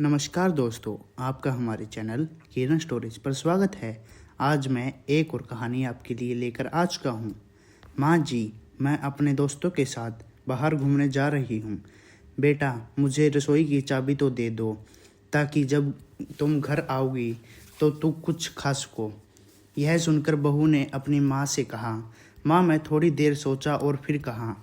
नमस्कार दोस्तों, आपका हमारे चैनल किरण स्टोरीज पर स्वागत है। आज मैं एक और कहानी आपके लिए लेकर आ चुका हूँ। माँ जी, मैं अपने दोस्तों के साथ बाहर घूमने जा रही हूँ। बेटा, मुझे रसोई की चाबी तो दे दो, ताकि जब तुम घर आओगी तो तू कुछ खा सको। यह सुनकर बहू ने अपनी माँ से कहा। माँ, मैं थोड़ी देर सोचा और फिर कहा,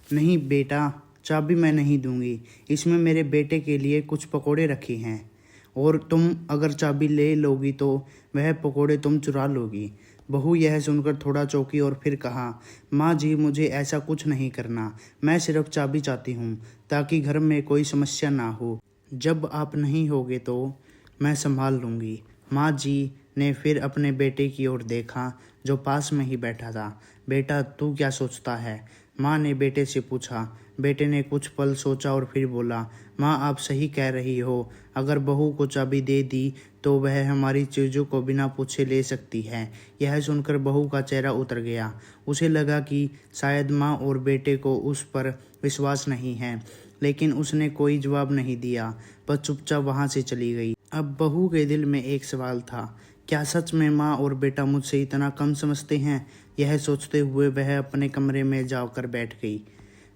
नहीं बेटा, चाबी मैं नहीं दूंगी। इसमें मेरे बेटे के लिए कुछ पकोड़े रखे हैं और तुम अगर चाबी ले लोगी तो वह पकोड़े तुम चुरा लोगी। बहू यह सुनकर थोड़ा चौंकी और फिर कहा, माँ जी, मुझे ऐसा कुछ नहीं करना। मैं सिर्फ चाबी चाहती हूँ ताकि घर में कोई समस्या ना हो। जब आप नहीं होगे तो मैं संभाल लूँगी। माँ जी ने फिर अपने बेटे की ओर देखा जो पास में ही बैठा था। बेटा, तू क्या सोचता है? माँ ने बेटे से पूछा। बेटे ने कुछ पल सोचा और फिर बोला, माँ, आप सही कह रही हो। अगर बहू को चाबी दे दी तो वह हमारी चीज़ों को बिना पूछे ले सकती है। यह सुनकर बहू का चेहरा उतर गया। उसे लगा कि शायद माँ और बेटे को उस पर विश्वास नहीं है, लेकिन उसने कोई जवाब नहीं दिया, बस चुपचाप वहाँ से चली गई। अब बहू के दिल में एक सवाल था, क्या सच में माँ और बेटा मुझसे इतना कम समझते हैं? यह सोचते हुए वह अपने कमरे में जाकर बैठ गई।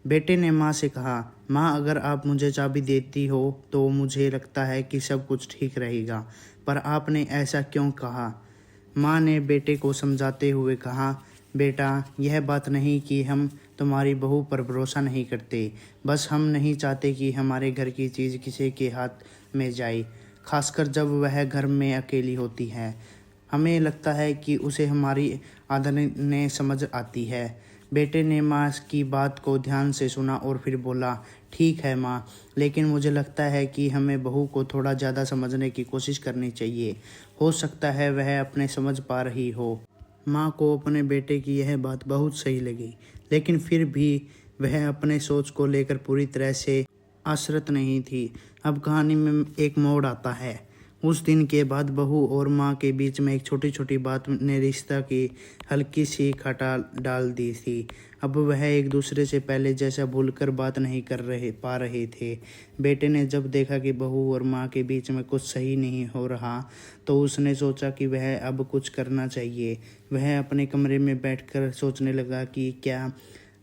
बेटे ने माँ से कहा, माँ, अगर आप मुझे चाबी देती हो तो मुझे लगता है कि सब कुछ ठीक रहेगा, पर आपने ऐसा क्यों कहा? माँ ने बेटे को समझाते हुए कहा, बेटा, यह बात नहीं कि हम तुम्हारी बहू पर भरोसा नहीं करते, बस हम नहीं चाहते कि हमारे घर की चीज़ किसी के हाथ में जाए, खासकर जब वह घर में अकेली होती है। हमें लगता है कि उसे हमारी आदत ने समझ आती है। बेटे ने माँ की बात को ध्यान से सुना और फिर बोला, ठीक है माँ, लेकिन मुझे लगता है कि हमें बहू को थोड़ा ज़्यादा समझने की कोशिश करनी चाहिए। हो सकता है वह अपने समझ पा रही हो। माँ को अपने बेटे की यह बात बहुत सही लगी, लेकिन फिर भी वह अपने सोच को लेकर पूरी तरह से आश्रित नहीं थी। अब कहानी में एक मोड़ आता है। उस दिन के बाद बहू और माँ के बीच में एक छोटी छोटी बात ने रिश्ता की हल्की सी खटा डाल दी थी। अब वह एक दूसरे से पहले जैसा भूलकर बात नहीं कर पा रहे थे। बेटे ने जब देखा कि बहू और माँ के बीच में कुछ सही नहीं हो रहा, तो उसने सोचा कि वह अब कुछ करना चाहिए। वह अपने कमरे में बैठकर सोचने लगा कि क्या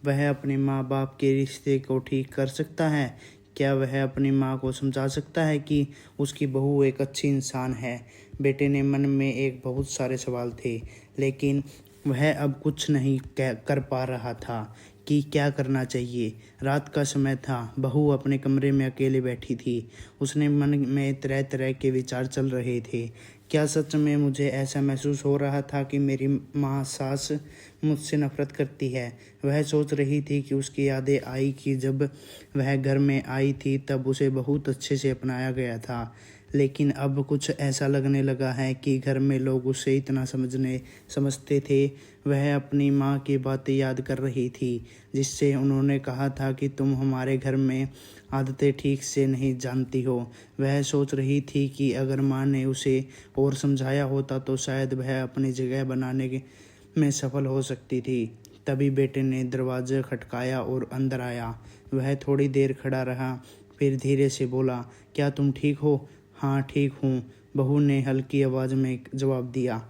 वह अपने माँ बाप के रिश्ते को ठीक कर सकता है। क्या वह अपनी माँ को समझा सकता है कि उसकी बहू एक अच्छी इंसान है? बेटे ने मन में एक बहुत सारे सवाल थे, लेकिन वह अब कुछ नहीं कर पा रहा था कि क्या करना चाहिए। रात का समय था। बहू अपने कमरे में अकेले बैठी थी। उसने मन में तरह तरह के विचार चल रहे थे। क्या सच में मुझे ऐसा महसूस हो रहा था कि मेरी माँ सास मुझसे नफरत करती है? वह सोच रही थी कि उसकी यादें आई कि जब वह घर में आई थी तब उसे बहुत अच्छे से अपनाया गया था, लेकिन अब कुछ ऐसा लगने लगा है कि घर में लोग उसे इतना समझते थे। वह अपनी माँ की बातें याद कर रही थी, जिससे उन्होंने कहा था कि तुम हमारे घर में आदतें ठीक से नहीं जानती हो। वह सोच रही थी कि अगर माँ ने उसे और समझाया होता तो शायद वह अपनी जगह बनाने में सफल हो सकती थी। तभी बेटे ने दरवाज़ा खटकाया और अंदर आया। वह थोड़ी देर खड़ा रहा, फिर धीरे से बोला, क्या तुम ठीक हो? हाँ, ठीक हूँ, बहू ने हल्की आवाज़ में जवाब दिया।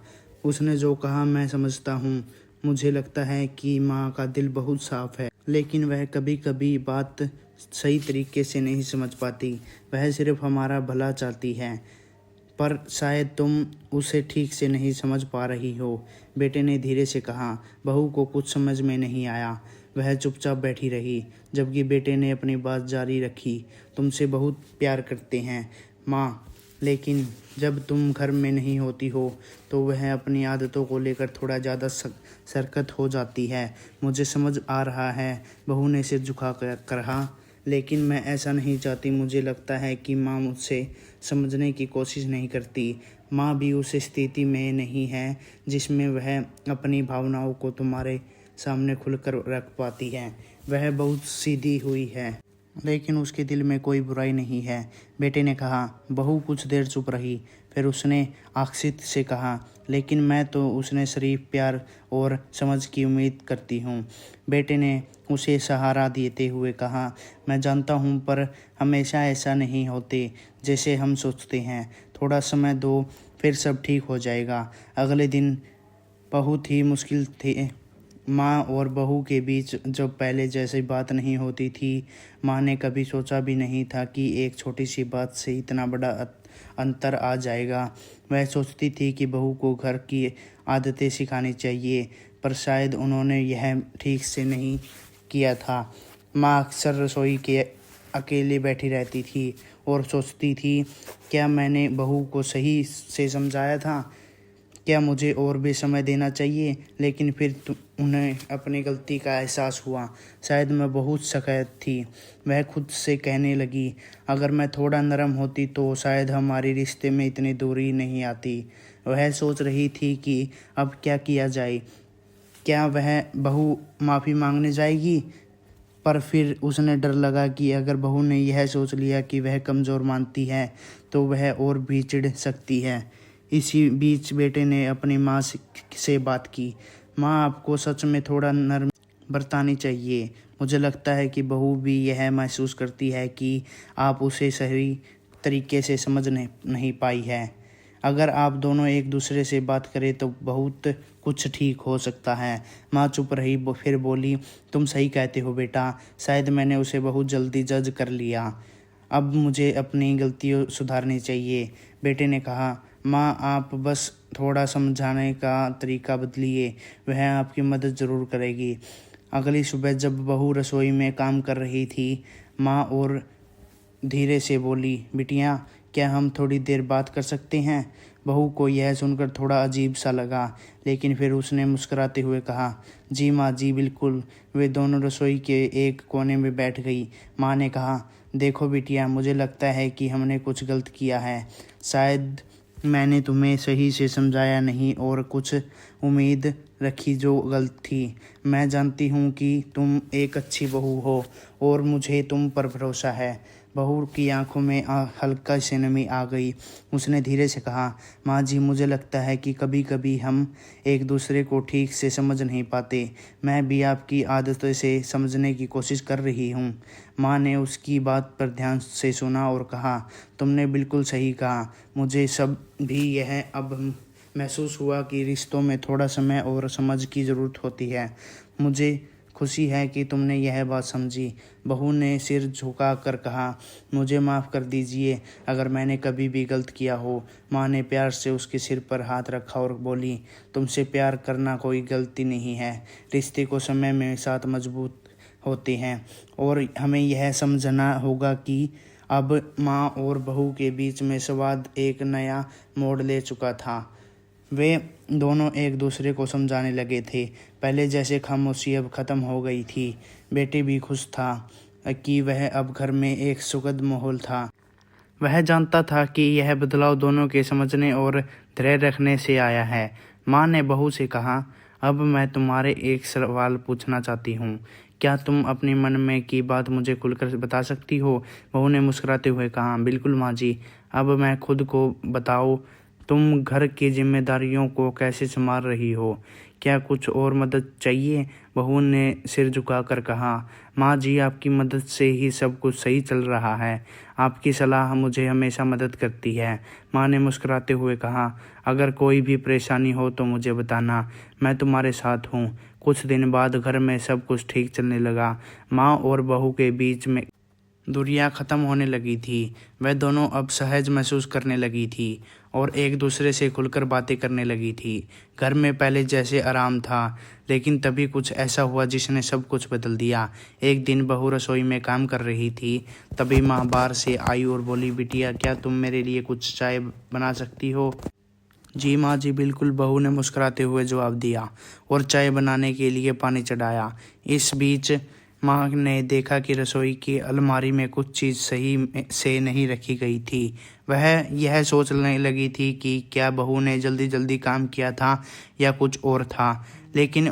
उसने जो कहा मैं समझता हूँ। मुझे लगता है कि माँ का दिल बहुत साफ है, लेकिन वह कभी कभी बात सही तरीके से नहीं समझ पाती। वह सिर्फ हमारा भला चाहती है, पर शायद तुम उसे ठीक से नहीं समझ पा रही हो, बेटे ने धीरे से कहा। बहू को कुछ समझ में नहीं आया। वह चुपचाप बैठी रही, जबकि बेटे ने अपनी बात जारी रखी। तुमसे बहुत प्यार करते हैं माँ, लेकिन जब तुम घर में नहीं होती हो तो वह अपनी आदतों को लेकर थोड़ा ज़्यादा सरकत हो जाती है। मुझे समझ आ रहा है, बहू ने सिर झुका कर कहा, लेकिन मैं ऐसा नहीं चाहती। मुझे लगता है कि माँ मुझसे समझने की कोशिश नहीं करती। माँ भी उस स्थिति में नहीं है जिसमें वह अपनी भावनाओं को तुम्हारे सामने खुलकर रख पाती है। वह बहुत सीधी हुई है लेकिन उसके दिल में कोई बुराई नहीं है। बेटे ने कहा। बहू कुछ देर चुप रही, फिर उसने आकसित से कहा, लेकिन मैं तो उसने शरीफ प्यार और समझ की उम्मीद करती हूँ। बेटे ने उसे सहारा देते हुए कहा, मैं जानता हूँ, पर हमेशा ऐसा नहीं होते जैसे हम सोचते हैं। थोड़ा समय दो, फिर सब ठीक हो जाएगा। अगले दिन बहुत ही मुश्किल थे। माँ और बहू के बीच जब पहले जैसी बात नहीं होती थी। माँ ने कभी सोचा भी नहीं था कि एक छोटी सी बात से इतना बड़ा अंतर आ जाएगा। वह सोचती थी कि बहू को घर की आदतें सिखानी चाहिए, पर शायद उन्होंने यह ठीक से नहीं किया था। माँ अक्सर रसोई के अकेले बैठी रहती थी और सोचती थी, क्या मैंने बहू को सही से समझाया था? क्या मुझे और भी समय देना चाहिए? लेकिन फिर उन्हें अपनी गलती का एहसास हुआ। शायद मैं बहुत सख्त थी। वह खुद से कहने लगी, अगर मैं थोड़ा नरम होती तो शायद हमारे रिश्ते में इतनी दूरी नहीं आती। वह सोच रही थी कि अब क्या किया जाए। क्या वह बहू माफ़ी मांगने जाएगी? पर फिर उसने डर लगा कि अगर बहू ने यह सोच लिया कि वह कमज़ोर मानती है तो वह और भी चिढ़ सकती है। इसी बीच बेटे ने अपनी माँ से बात की। माँ, आपको सच में थोड़ा नरम बरतानी चाहिए। मुझे लगता है कि बहू भी यह महसूस करती है कि आप उसे सही तरीके से समझ नहीं पाई है। अगर आप दोनों एक दूसरे से बात करें तो बहुत कुछ ठीक हो सकता है। माँ चुप रही, फिर बोली, तुम सही कहते हो बेटा, शायद मैंने उसे बहुत जल्दी जज कर लिया। अब मुझे अपनी गलतियाँ सुधारनी चाहिए। बेटे ने कहा, माँ आप बस थोड़ा समझाने का तरीका बदलिए, वह आपकी मदद ज़रूर करेगी। अगली सुबह जब बहू रसोई में काम कर रही थी, माँ और धीरे से बोली, बिटिया क्या हम थोड़ी देर बात कर सकते हैं? बहू को यह सुनकर थोड़ा अजीब सा लगा, लेकिन फिर उसने मुस्कुराते हुए कहा, जी माँ जी बिल्कुल। वे दोनों रसोई के एक कोने में बैठ गई। माँ ने कहा, देखो बिटिया, मुझे लगता है कि हमने कुछ गलत किया है। शायद मैंने तुम्हें सही से समझाया नहीं और कुछ उम्मीद रखी जो गलत थी। मैं जानती हूँ कि तुम एक अच्छी बहू हो और मुझे तुम पर भरोसा है। बहू की आंखों में हल्का सी नमी आ गई। उसने धीरे से कहा, माँ जी मुझे लगता है कि कभी कभी हम एक दूसरे को ठीक से समझ नहीं पाते। मैं भी आपकी आदतों से समझने की कोशिश कर रही हूँ। माँ ने उसकी बात पर ध्यान से सुना और कहा, तुमने बिल्कुल सही कहा। मुझे सब भी यह अब महसूस हुआ कि रिश्तों में थोड़ा समय और समझ की ज़रूरत होती है। मुझे खुशी है कि तुमने यह बात समझी। बहू ने सिर झुका कर कहा, मुझे माफ़ कर दीजिए अगर मैंने कभी भी गलत किया हो। माँ ने प्यार से उसके सिर पर हाथ रखा और बोली, तुमसे प्यार करना कोई गलती नहीं है। रिश्ते को समय में साथ मजबूत होते हैं और हमें यह समझना होगा कि अब माँ और बहू के बीच में संवाद एक नया मोड़ ले चुका था। वे दोनों एक दूसरे को समझाने लगे थे। पहले जैसे खामोशी अब ख़त्म हो गई थी। बेटी भी खुश था कि वह अब घर में एक सुखद माहौल था। वह जानता था कि यह बदलाव दोनों के समझने और धैर्य रखने से आया है। माँ ने बहू से कहा, अब मैं तुम्हारे एक सवाल पूछना चाहती हूँ। क्या तुम अपने मन में की बात मुझे खुलकर बता सकती हो? बहू ने मुस्कुराते हुए कहा, बिल्कुल माँ जी। अब मैं खुद को बताओ, तुम घर की जिम्मेदारियों को कैसे संभाल रही हो? क्या कुछ और मदद चाहिए? बहू ने सिर झुकाकर कहा, माँ जी आपकी मदद से ही सब कुछ सही चल रहा है। आपकी सलाह मुझे हमेशा मदद करती है। माँ ने मुस्कुराते हुए कहा, अगर कोई भी परेशानी हो तो मुझे बताना, मैं तुम्हारे साथ हूँ। कुछ दिन बाद घर में सब कुछ ठीक चलने लगा। माँ और बहू के बीच में दूरियां ख़त्म होने लगी थी। वह दोनों अब सहज महसूस करने लगी थी और एक दूसरे से खुलकर बातें करने लगी थी। घर में पहले जैसे आराम था, लेकिन तभी कुछ ऐसा हुआ जिसने सब कुछ बदल दिया। एक दिन बहू रसोई में काम कर रही थी, तभी माँ बाहर से आई और बोली, बिटिया क्या तुम मेरे लिए कुछ चाय बना सकती हो? जी माँ जी बिल्कुल, बहू ने मुस्कुराते हुए जवाब दिया और चाय बनाने के लिए पानी चढ़ाया। इस बीच माँ ने देखा कि रसोई की अलमारी में कुछ चीज़ सही से नहीं रखी गई थी। वह यह सोचने लगी थी कि क्या बहू ने जल्दी जल्दी काम किया था या कुछ और था, लेकिन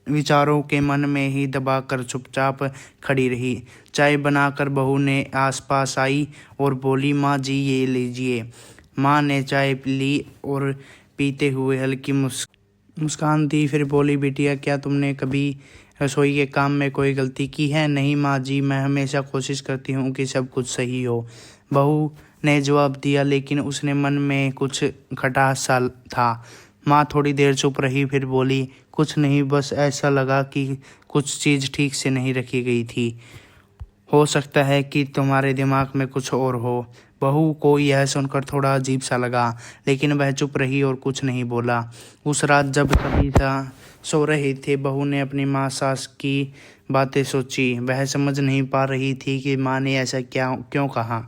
विचारों के मन में ही दबाकर चुपचाप खड़ी रही। चाय बनाकर बहू ने आसपास आई और बोली, माँ जी ये लीजिए। माँ ने चाय ली और पीते हुए हल्की मुस्कान दी। फिर बोली, बिटिया क्या तुमने कभी रसोई के काम में कोई गलती की है? नहीं माँ जी, मैं हमेशा कोशिश करती हूँ कि सब कुछ सही हो, बहू ने जवाब दिया, लेकिन उसने मन में कुछ खटास सा था। माँ थोड़ी देर चुप रही, फिर बोली, कुछ नहीं, बस ऐसा लगा कि कुछ चीज़ ठीक से नहीं रखी गई थी। हो सकता है कि तुम्हारे दिमाग में कुछ और हो। बहू को यह सुनकर थोड़ा अजीब सा लगा, लेकिन वह चुप रही और कुछ नहीं बोला। उस रात जब सभी सो रहे थे, बहू ने अपनी माँ सास की बातें सोची। वह समझ नहीं पा रही थी कि माँ ने ऐसा क्यों कहा।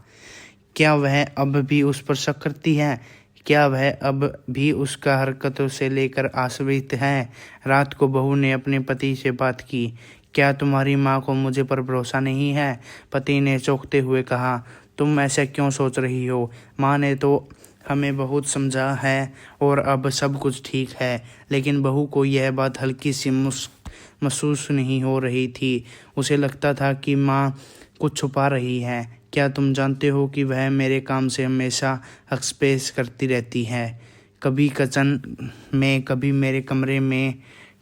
क्या वह अब भी उस पर शक करती है? क्या वह अब भी उसका हरकतों से लेकर आश्वस्त है? रात को बहू ने अपने पति से बात की। क्या तुम्हारी माँ को मुझे पर भरोसा नहीं है? पति ने चौंकते हुए कहा। तुम ऐसा क्यों सोच रही हो? माँ ने तो हमें बहुत समझा है और अब सब कुछ ठीक है। लेकिन बहू को यह बात हल्की सी महसूस नहीं हो रही थी। उसे लगता था कि माँ कुछ छुपा रही है। क्या तुम जानते हो कि वह मेरे काम से हमेशा हस्तक्षेप करती रहती है, कभी किचन में, कभी मेरे कमरे में।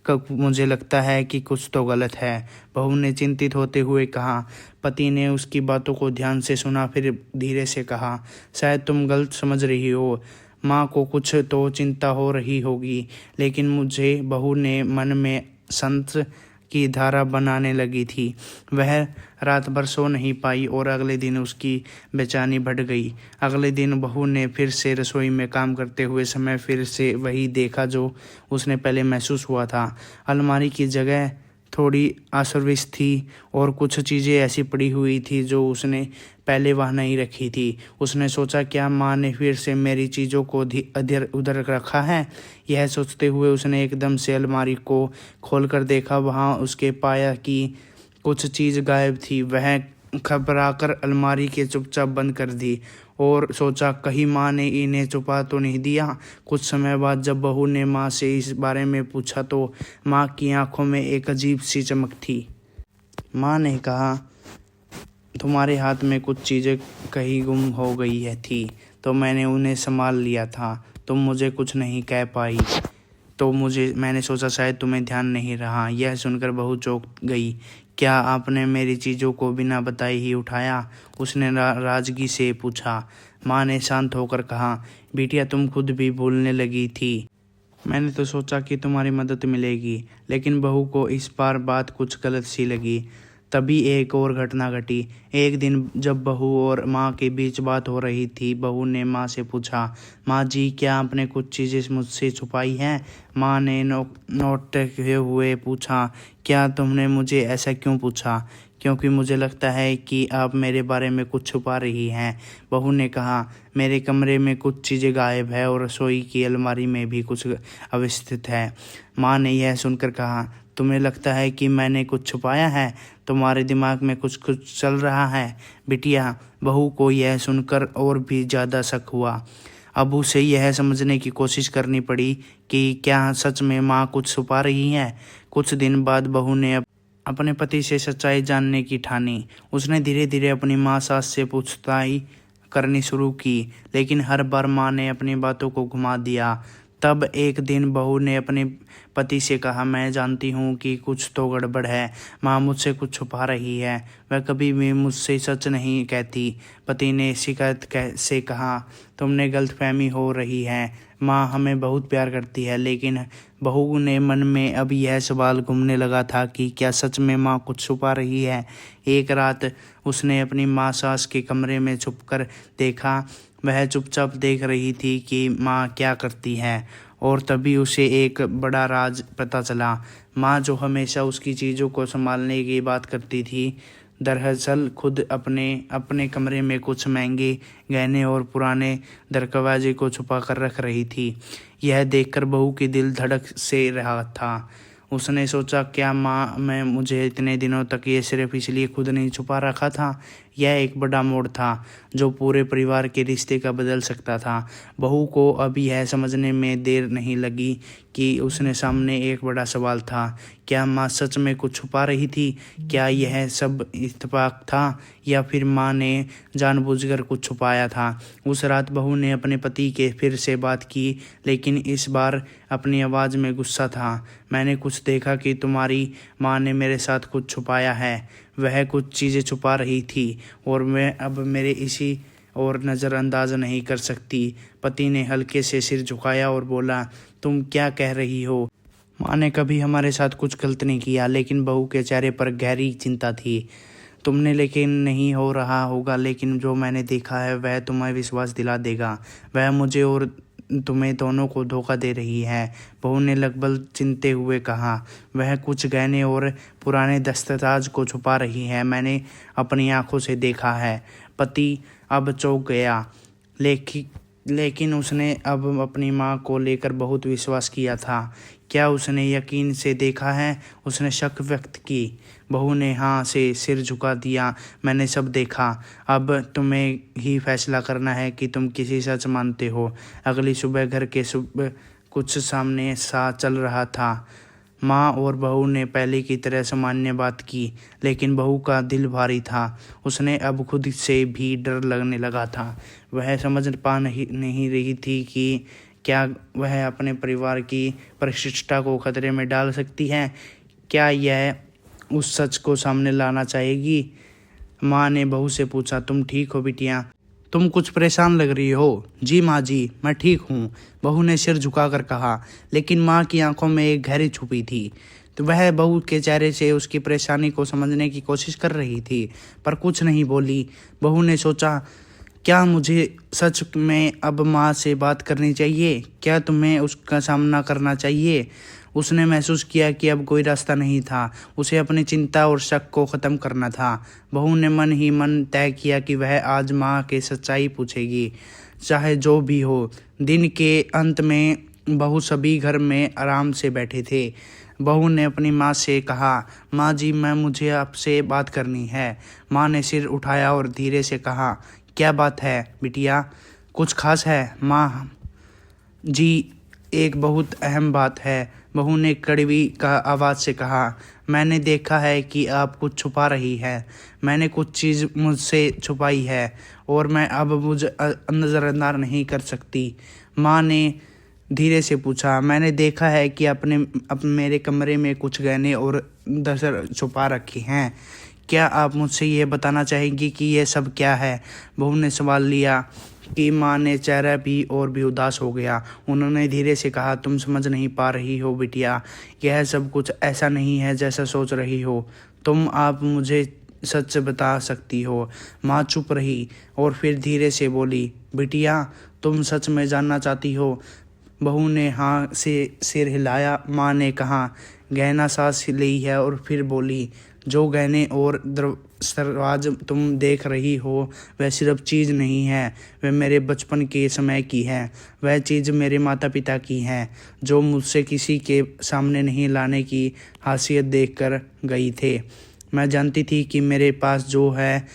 कब मुझे लगता है कि कुछ तो गलत है, बहू ने चिंतित होते हुए कहा। पति ने उसकी बातों को ध्यान से सुना, फिर धीरे से कहा, शायद तुम गलत समझ रही हो। माँ को कुछ तो चिंता हो रही होगी, लेकिन मुझे बहू ने मन में संत की धारा बनाने लगी थी। वह रात भर सो नहीं पाई और अगले दिन उसकी बेचैनी बढ़ गई। अगले दिन बहू ने फिर से रसोई में काम करते हुए समय फिर से वही देखा जो उसने पहले महसूस हुआ था। अलमारी की जगह थोड़ी असुरक्षित थी और कुछ चीज़ें ऐसी पड़ी हुई थी जो उसने पहले वहाँ नहीं रखी थी। उसने सोचा, क्या माँ ने फिर से मेरी चीज़ों को इधर उधर रखा है? यह सोचते हुए उसने एकदम से अलमारी को खोलकर देखा। वहाँ उसके पाया कि कुछ चीज़ गायब थी। वह घबराकर अलमारी के चुपचाप बंद कर दी और सोचा, कहीं माँ ने इन्हें छुपा तो नहीं दिया। कुछ समय बाद जब बहू ने माँ से इस बारे में पूछा तो माँ की आंखों में एक अजीब सी चमक थी। माँ ने कहा, तुम्हारे हाथ में कुछ चीज़ें कहीं गुम हो गई है थी, तो मैंने उन्हें संभाल लिया था। तुम मुझे कुछ नहीं कह पाई तो मैंने सोचा शायद तुम्हें ध्यान नहीं रहा। यह सुनकर बहू चौंक गई। क्या आपने मेरी चीज़ों को बिना बताए ही उठाया? उसने नाराजगी से पूछा। माँ ने शांत होकर कहा, बिटिया तुम खुद भी भूलने लगी थी। मैंने तो सोचा कि तुम्हारी मदद मिलेगी, लेकिन बहू को इस बार बात कुछ गलत सी लगी। तभी एक और घटना घटी। एक दिन जब बहू और माँ के बीच बात हो रही थी, बहू ने माँ से पूछा, माँ जी क्या आपने कुछ चीज़ें मुझसे छुपाई हैं? माँ ने नोटते हुए पूछा, क्या तुमने मुझे ऐसा क्यों पूछा? क्योंकि मुझे लगता है कि आप मेरे बारे में कुछ छुपा रही हैं। बहू ने कहा, मेरे कमरे में कुछ चीज़ें गायब है और रसोई की अलमारी में भी कुछ अवस्थित है। माँ ने यह सुनकर कहा, तुम्हें लगता है कि मैंने कुछ छुपाया है? तुम्हारे दिमाग में कुछ कुछ चल रहा है बिटिया। बहू को यह सुनकर और भी ज़्यादा शक हुआ। अब उसे यह समझने की कोशिश करनी पड़ी कि क्या सच में माँ कुछ छुपा रही है। कुछ दिन बाद बहू ने अपने पति से सच्चाई जानने की ठानी। उसने धीरे धीरे अपनी माँ सास से पूछताछ करनी शुरू की, लेकिन हर बार माँ ने अपनी बातों को घुमा दिया। तब एक दिन बहू ने अपने पति से कहा, मैं जानती हूँ कि कुछ तो गड़बड़ है। माँ मुझसे कुछ छुपा रही है, वह कभी भी मुझसे सच नहीं कहती। पति ने शिकायत से कहा, तुमने गलतफहमी हो रही है, माँ हमें बहुत प्यार करती है। लेकिन बहू ने मन में अब यह सवाल घूमने लगा था कि क्या सच में माँ कुछ छुपा रही है। एक रात उसने अपनी माँ सास के कमरे में छुपकर देखा। वह चुपचाप देख रही थी कि माँ क्या करती है, और तभी उसे एक बड़ा राज पता चला। माँ जो हमेशा उसकी चीज़ों को संभालने की बात करती थी, दरअसल खुद अपने कमरे में कुछ महंगे गहने और पुराने दरवाजे को छुपा कर रख रही थी। यह देखकर बहू की दिल धड़क से रहा था। उसने सोचा, क्या माँ मैं मुझे इतने दिनों तक ये सिर्फ इसलिए खुद नहीं छुपा रखा था यह एक बड़ा मोड़ था जो पूरे परिवार के रिश्ते का बदल सकता था। बहू को अब यह समझने में देर नहीं लगी कि उसने सामने एक बड़ा सवाल था। क्या माँ सच में कुछ छुपा रही थी? क्या यह सब इत्तेफाक था या फिर माँ ने जानबूझकर कुछ छुपाया था? उस रात बहू ने अपने पति के फिर से बात की, लेकिन इस बार अपनी आवाज़ में गुस्सा था। मैंने कुछ देखा कि तुम्हारी माँ ने मेरे साथ कुछ छुपाया है। वह कुछ चीज़ें छुपा रही थी और मैं अब मेरे इसी और नज़रअंदाज नहीं कर सकती। पति ने हल्के से सिर झुकाया और बोला, तुम क्या कह रही हो? माँ ने कभी हमारे साथ कुछ गलत नहीं किया, लेकिन बहू के चेहरे पर गहरी चिंता थी। तुमने लेकिन नहीं हो रहा होगा, लेकिन जो मैंने देखा है वह तुम्हें विश्वास दिला देगा। वह मुझे और तुम्हें दोनों को धोखा दे रही है। बहू ने लगभग चिंते हुए कहा, वह कुछ गहने और पुराने दस्तावेज को छुपा रही है। मैंने अपनी आंखों से देखा है। पति अब चौंक गया, लेकिन उसने अब अपनी माँ को लेकर बहुत विश्वास किया था। क्या उसने यकीन से देखा है? उसने शक व्यक्त की। बहू ने हाँ से सिर झुका दिया। मैंने सब देखा। अब तुम्हें ही फैसला करना है कि तुम किसी सच मानते हो। अगली सुबह घर के सुबह कुछ सामने सा चल रहा था। माँ और बहू ने पहले की तरह सामान्य बात की, लेकिन बहू का दिल भारी था। उसने अब खुद से भी डर लगने लगा था। वह समझ पा नहीं रही थी कि क्या वह अपने परिवार की प्रतिष्ठा को खतरे में डाल सकती है। क्या यह उस सच को सामने लाना चाहेगी? माँ ने बहू से पूछा, तुम ठीक हो बिटिया? तुम कुछ परेशान लग रही हो। जी माँ जी, मैं ठीक हूँ, बहू ने सिर झुकाकर कहा। लेकिन माँ की आंखों में एक गहरी छुपी थी। तो वह बहू के चेहरे से उसकी परेशानी को समझने की कोशिश कर रही थी, पर कुछ नहीं बोली। बहू ने सोचा, क्या मुझे सच में अब माँ से बात करनी चाहिए? क्या तुम्हें उसका सामना करना चाहिए? उसने महसूस किया कि अब कोई रास्ता नहीं था। उसे अपनी चिंता और शक को ख़त्म करना था। बहू ने मन ही मन तय किया कि वह आज माँ के सच्चाई पूछेगी, चाहे जो भी हो। दिन के अंत में बहू सभी घर में आराम से बैठे थे। बहू ने अपनी माँ से कहा, माँ जी, मुझे आपसे बात करनी है। माँ ने सिर उठाया और धीरे से कहा, क्या बात है बिटिया? कुछ खास है? माँ जी, एक बहुत अहम बात है, बहू ने कड़वी का आवाज़ से कहा। मैंने देखा है कि आप कुछ छुपा रही है। मैंने कुछ चीज़ मुझसे छुपाई है और मैं अब मुझे नज़रअंदाज नहीं कर सकती। माँ ने धीरे से पूछा, मैंने देखा है कि मेरे कमरे में कुछ गहने और दस्तर छुपा रखे हैं। क्या आप मुझसे ये बताना चाहेंगी कि ये सब क्या है? बहू ने सवाल लिया कि माँ ने चेहरा भी और भी उदास हो गया। उन्होंने धीरे से कहा, तुम समझ नहीं पा रही हो बिटिया, यह सब कुछ ऐसा नहीं है जैसा सोच रही हो। आप मुझे सच बता सकती हो? माँ चुप रही और फिर धीरे से बोली, बिटिया, तुम सच में जानना चाहती हो? बहू ने हाँ से सिर हिलाया। माँ ने कहा, गहना सांस ली है और फिर बोली, जो गहने और दस्तावेज तुम देख रही हो वह सिर्फ चीज़ नहीं है, वह मेरे बचपन के समय की है। वह चीज़ मेरे माता पिता की है, जो मुझसे किसी के सामने नहीं लाने की हैसियत देखकर गई थे। मैं जानती थी कि मेरे पास जो है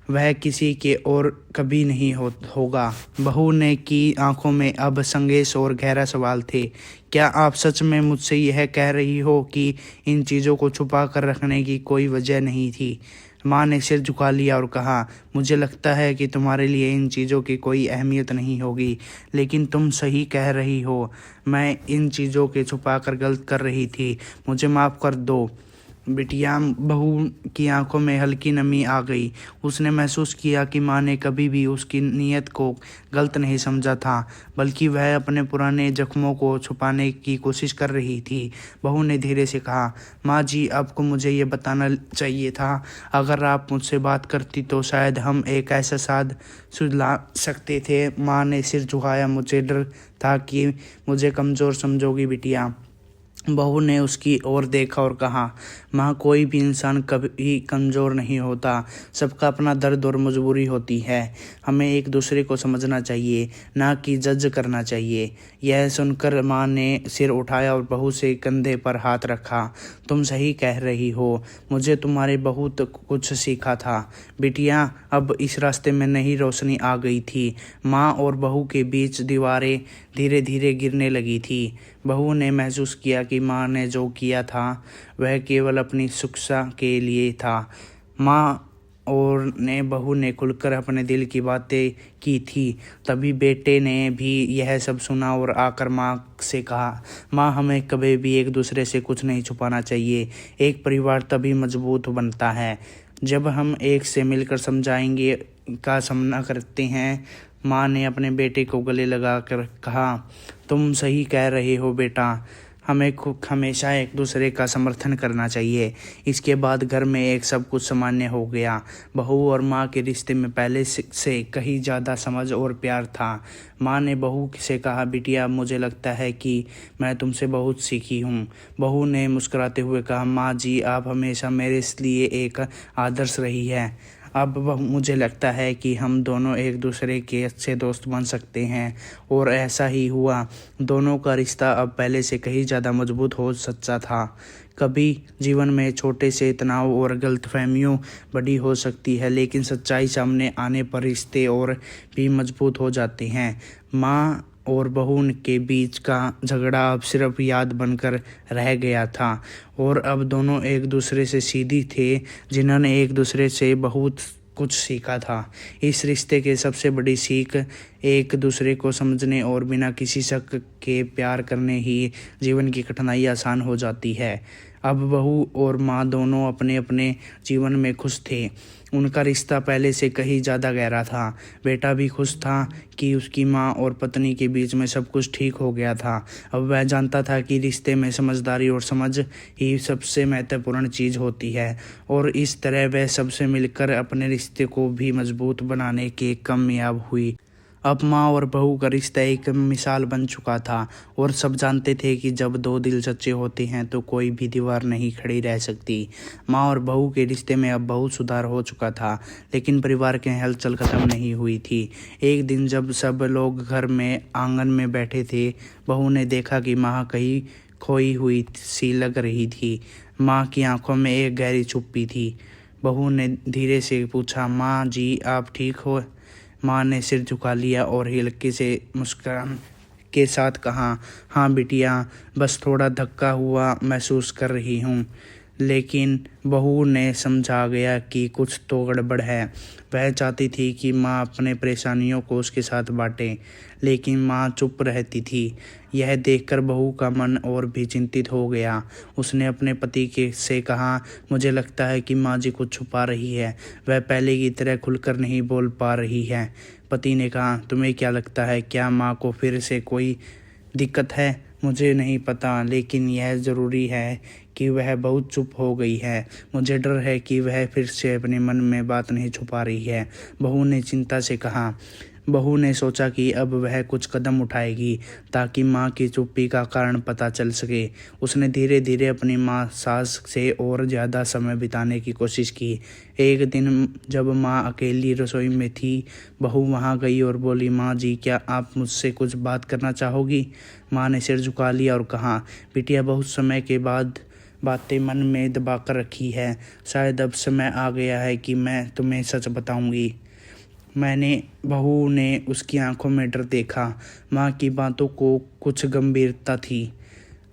वह किसी के और कभी नहीं होगा। बहू ने की आंखों में अब संदेश और गहरा सवाल थे। क्या आप सच में मुझसे यह कह रही हो कि इन चीज़ों को छुपा कर रखने की कोई वजह नहीं थी? माँ ने सिर झुका लिया और कहा, मुझे लगता है कि तुम्हारे लिए इन चीज़ों की कोई अहमियत नहीं होगी, लेकिन तुम सही कह रही हो। मैं इन चीज़ों के छुपा कर गलत कर रही थी। मुझे माफ़ कर दो बिटिया। बहू की आंखों में हल्की नमी आ गई। उसने महसूस किया कि माँ ने कभी भी उसकी नीयत को गलत नहीं समझा था, बल्कि वह अपने पुराने जख्मों को छुपाने की कोशिश कर रही थी। बहू ने धीरे से कहा, माँ जी, आपको मुझे ये बताना चाहिए था। अगर आप मुझसे बात करती तो शायद हम एक ऐसा साध सुलझा सकते थे। माँ ने सिर झुकाया। मुझे डर था कि मुझे कमज़ोर समझोगी बिटिया। बहू ने उसकी ओर देखा और कहा, माँ, कोई भी इंसान कभी कमज़ोर नहीं होता। सबका अपना दर्द और मजबूरी होती है। हमें एक दूसरे को समझना चाहिए, ना कि जज करना चाहिए। यह सुनकर माँ ने सिर उठाया और बहू से कंधे पर हाथ रखा। तुम सही कह रही हो, मुझे तुम्हारे बहुत कुछ सीखा था। बिटिया, अब इस रास्ते में नई रोशनी आ गई थी। माँ और बहू के बीच दीवारें धीरे धीरे गिरने लगी थी। बहू ने महसूस किया कि माँ ने जो किया था वह केवल अपनी सुरक्षा के लिए था। माँ और ने बहू ने खुलकर अपने दिल की बातें की थी। तभी बेटे ने भी यह सब सुना और आकर माँ से कहा, माँ, हमें कभी भी एक दूसरे से कुछ नहीं छुपाना चाहिए। एक परिवार तभी मजबूत बनता है जब हम एक से मिलकर समझाएंगे का सामना करते हैं। माँ ने अपने बेटे को गले लगाकर कहा, तुम सही कह रहे हो बेटा, हमें हमेशा एक दूसरे का समर्थन करना चाहिए। इसके बाद घर में एक सब कुछ सामान्य हो गया। बहू और माँ के रिश्ते में पहले से कहीं ज़्यादा समझ और प्यार था। माँ ने बहू से कहा, बिटिया, मुझे लगता है कि मैं तुमसे बहुत सीखी हूँ। बहू ने मुस्कुराते हुए कहा, माँ जी, आप हमेशा मेरे लिए एक आदर्श रही है। अब मुझे लगता है कि हम दोनों एक दूसरे के अच्छे दोस्त बन सकते हैं। और ऐसा ही हुआ। दोनों का रिश्ता अब पहले से कहीं ज़्यादा मजबूत हो सच्चा था। कभी जीवन में छोटे से तनाव और गलतफहमियों बड़ी हो सकती है, लेकिन सच्चाई सामने आने पर रिश्ते और भी मजबूत हो जाते हैं। माँ और बहू के बीच का झगड़ा अब सिर्फ याद बनकर रह गया था और अब दोनों एक दूसरे से सीधी थे, जिन्होंने एक दूसरे से बहुत कुछ सीखा था। इस रिश्ते की सबसे बड़ी सीख एक दूसरे को समझने और बिना किसी शक के प्यार करने ही जीवन की कठिनाई आसान हो जाती है। अब बहू और माँ दोनों अपने अपने जीवन में खुश थे। उनका रिश्ता पहले से कहीं ज़्यादा गहरा था। बेटा भी खुश था कि उसकी माँ और पत्नी के बीच में सब कुछ ठीक हो गया था। अब वह जानता था कि रिश्ते में समझदारी और समझ ही सबसे महत्वपूर्ण चीज़ होती है और इस तरह वह सबसे मिलकर अपने रिश्ते को भी मजबूत बनाने के कामयाब हुई। अब माँ और बहू का रिश्ता एक मिसाल बन चुका था और सब जानते थे कि जब दो दिल सच्चे होते हैं तो कोई भी दीवार नहीं खड़ी रह सकती। माँ और बहू के रिश्ते में अब बहुत सुधार हो चुका था, लेकिन परिवार की हलचल खत्म नहीं हुई थी। एक दिन जब सब लोग घर में आंगन में बैठे थे, बहू ने देखा कि माँ कहीं खोई हुई सी लग रही थी। माँ की आंखों में एक गहरी चुप्पी थी। बहू ने धीरे से पूछा, माँ जी, आप ठीक हो? माँ ने सिर झुका लिया और हल्के से मुस्कान के साथ कहा, हाँ बिटिया, बस थोड़ा धक्का हुआ महसूस कर रही हूँ। लेकिन बहू ने समझा गया कि कुछ तो गड़बड़ है। वह चाहती थी कि माँ अपने परेशानियों को उसके साथ बांटे, लेकिन माँ चुप रहती थी। यह देखकर बहू का मन और भी चिंतित हो गया। उसने अपने पति के से कहा, मुझे लगता है कि माँ जी कुछ छुपा रही है। वह पहले की तरह खुलकर नहीं बोल पा रही है। पति ने कहा, तुम्हें क्या लगता है, क्या माँ को फिर से कोई दिक्कत है? मुझे नहीं पता, लेकिन यह ज़रूरी है कि वह बहुत चुप हो गई है। मुझे डर है कि वह फिर से अपने मन में बात नहीं छुपा रही है। बहू ने चिंता से कहा। बहू ने सोचा कि अब वह कुछ कदम उठाएगी ताकि माँ की चुप्पी का कारण पता चल सके। उसने धीरे धीरे अपनी माँ सास से और ज़्यादा समय बिताने की कोशिश की। एक दिन जब माँ अकेली रसोई में थी, बहू वहाँ गई और बोली, माँ जी, क्या आप मुझसे कुछ बात करना चाहोगी? माँ ने सिर झुका लिया और कहा, बिटिया, बहुत समय के बाद बातें मन में दबा कर रखी है। शायद अब समय आ गया है कि मैं तुम्हें सच बताऊंगी। बहू ने उसकी आंखों में डर देखा। माँ की बातों को कुछ गंभीरता थी।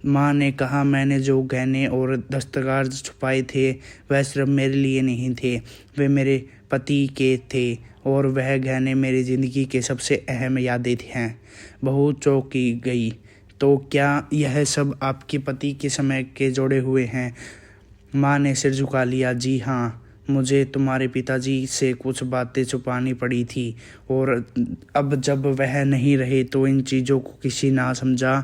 माँ ने कहा, मैंने जो गहने और दस्तकार छुपाए थे वह सिर्फ मेरे लिए नहीं थे, वे मेरे पति के थे और वह गहने मेरी ज़िंदगी के सबसे अहम यादें हैं। बहू चौंकी गई। तो क्या यह सब आपके पति के समय के जोड़े हुए हैं? माँ ने सिर झुका लिया। जी हाँ, मुझे तुम्हारे पिताजी से कुछ बातें छुपानी पड़ी थी और अब जब वह नहीं रहे तो इन चीज़ों को किसी ना समझा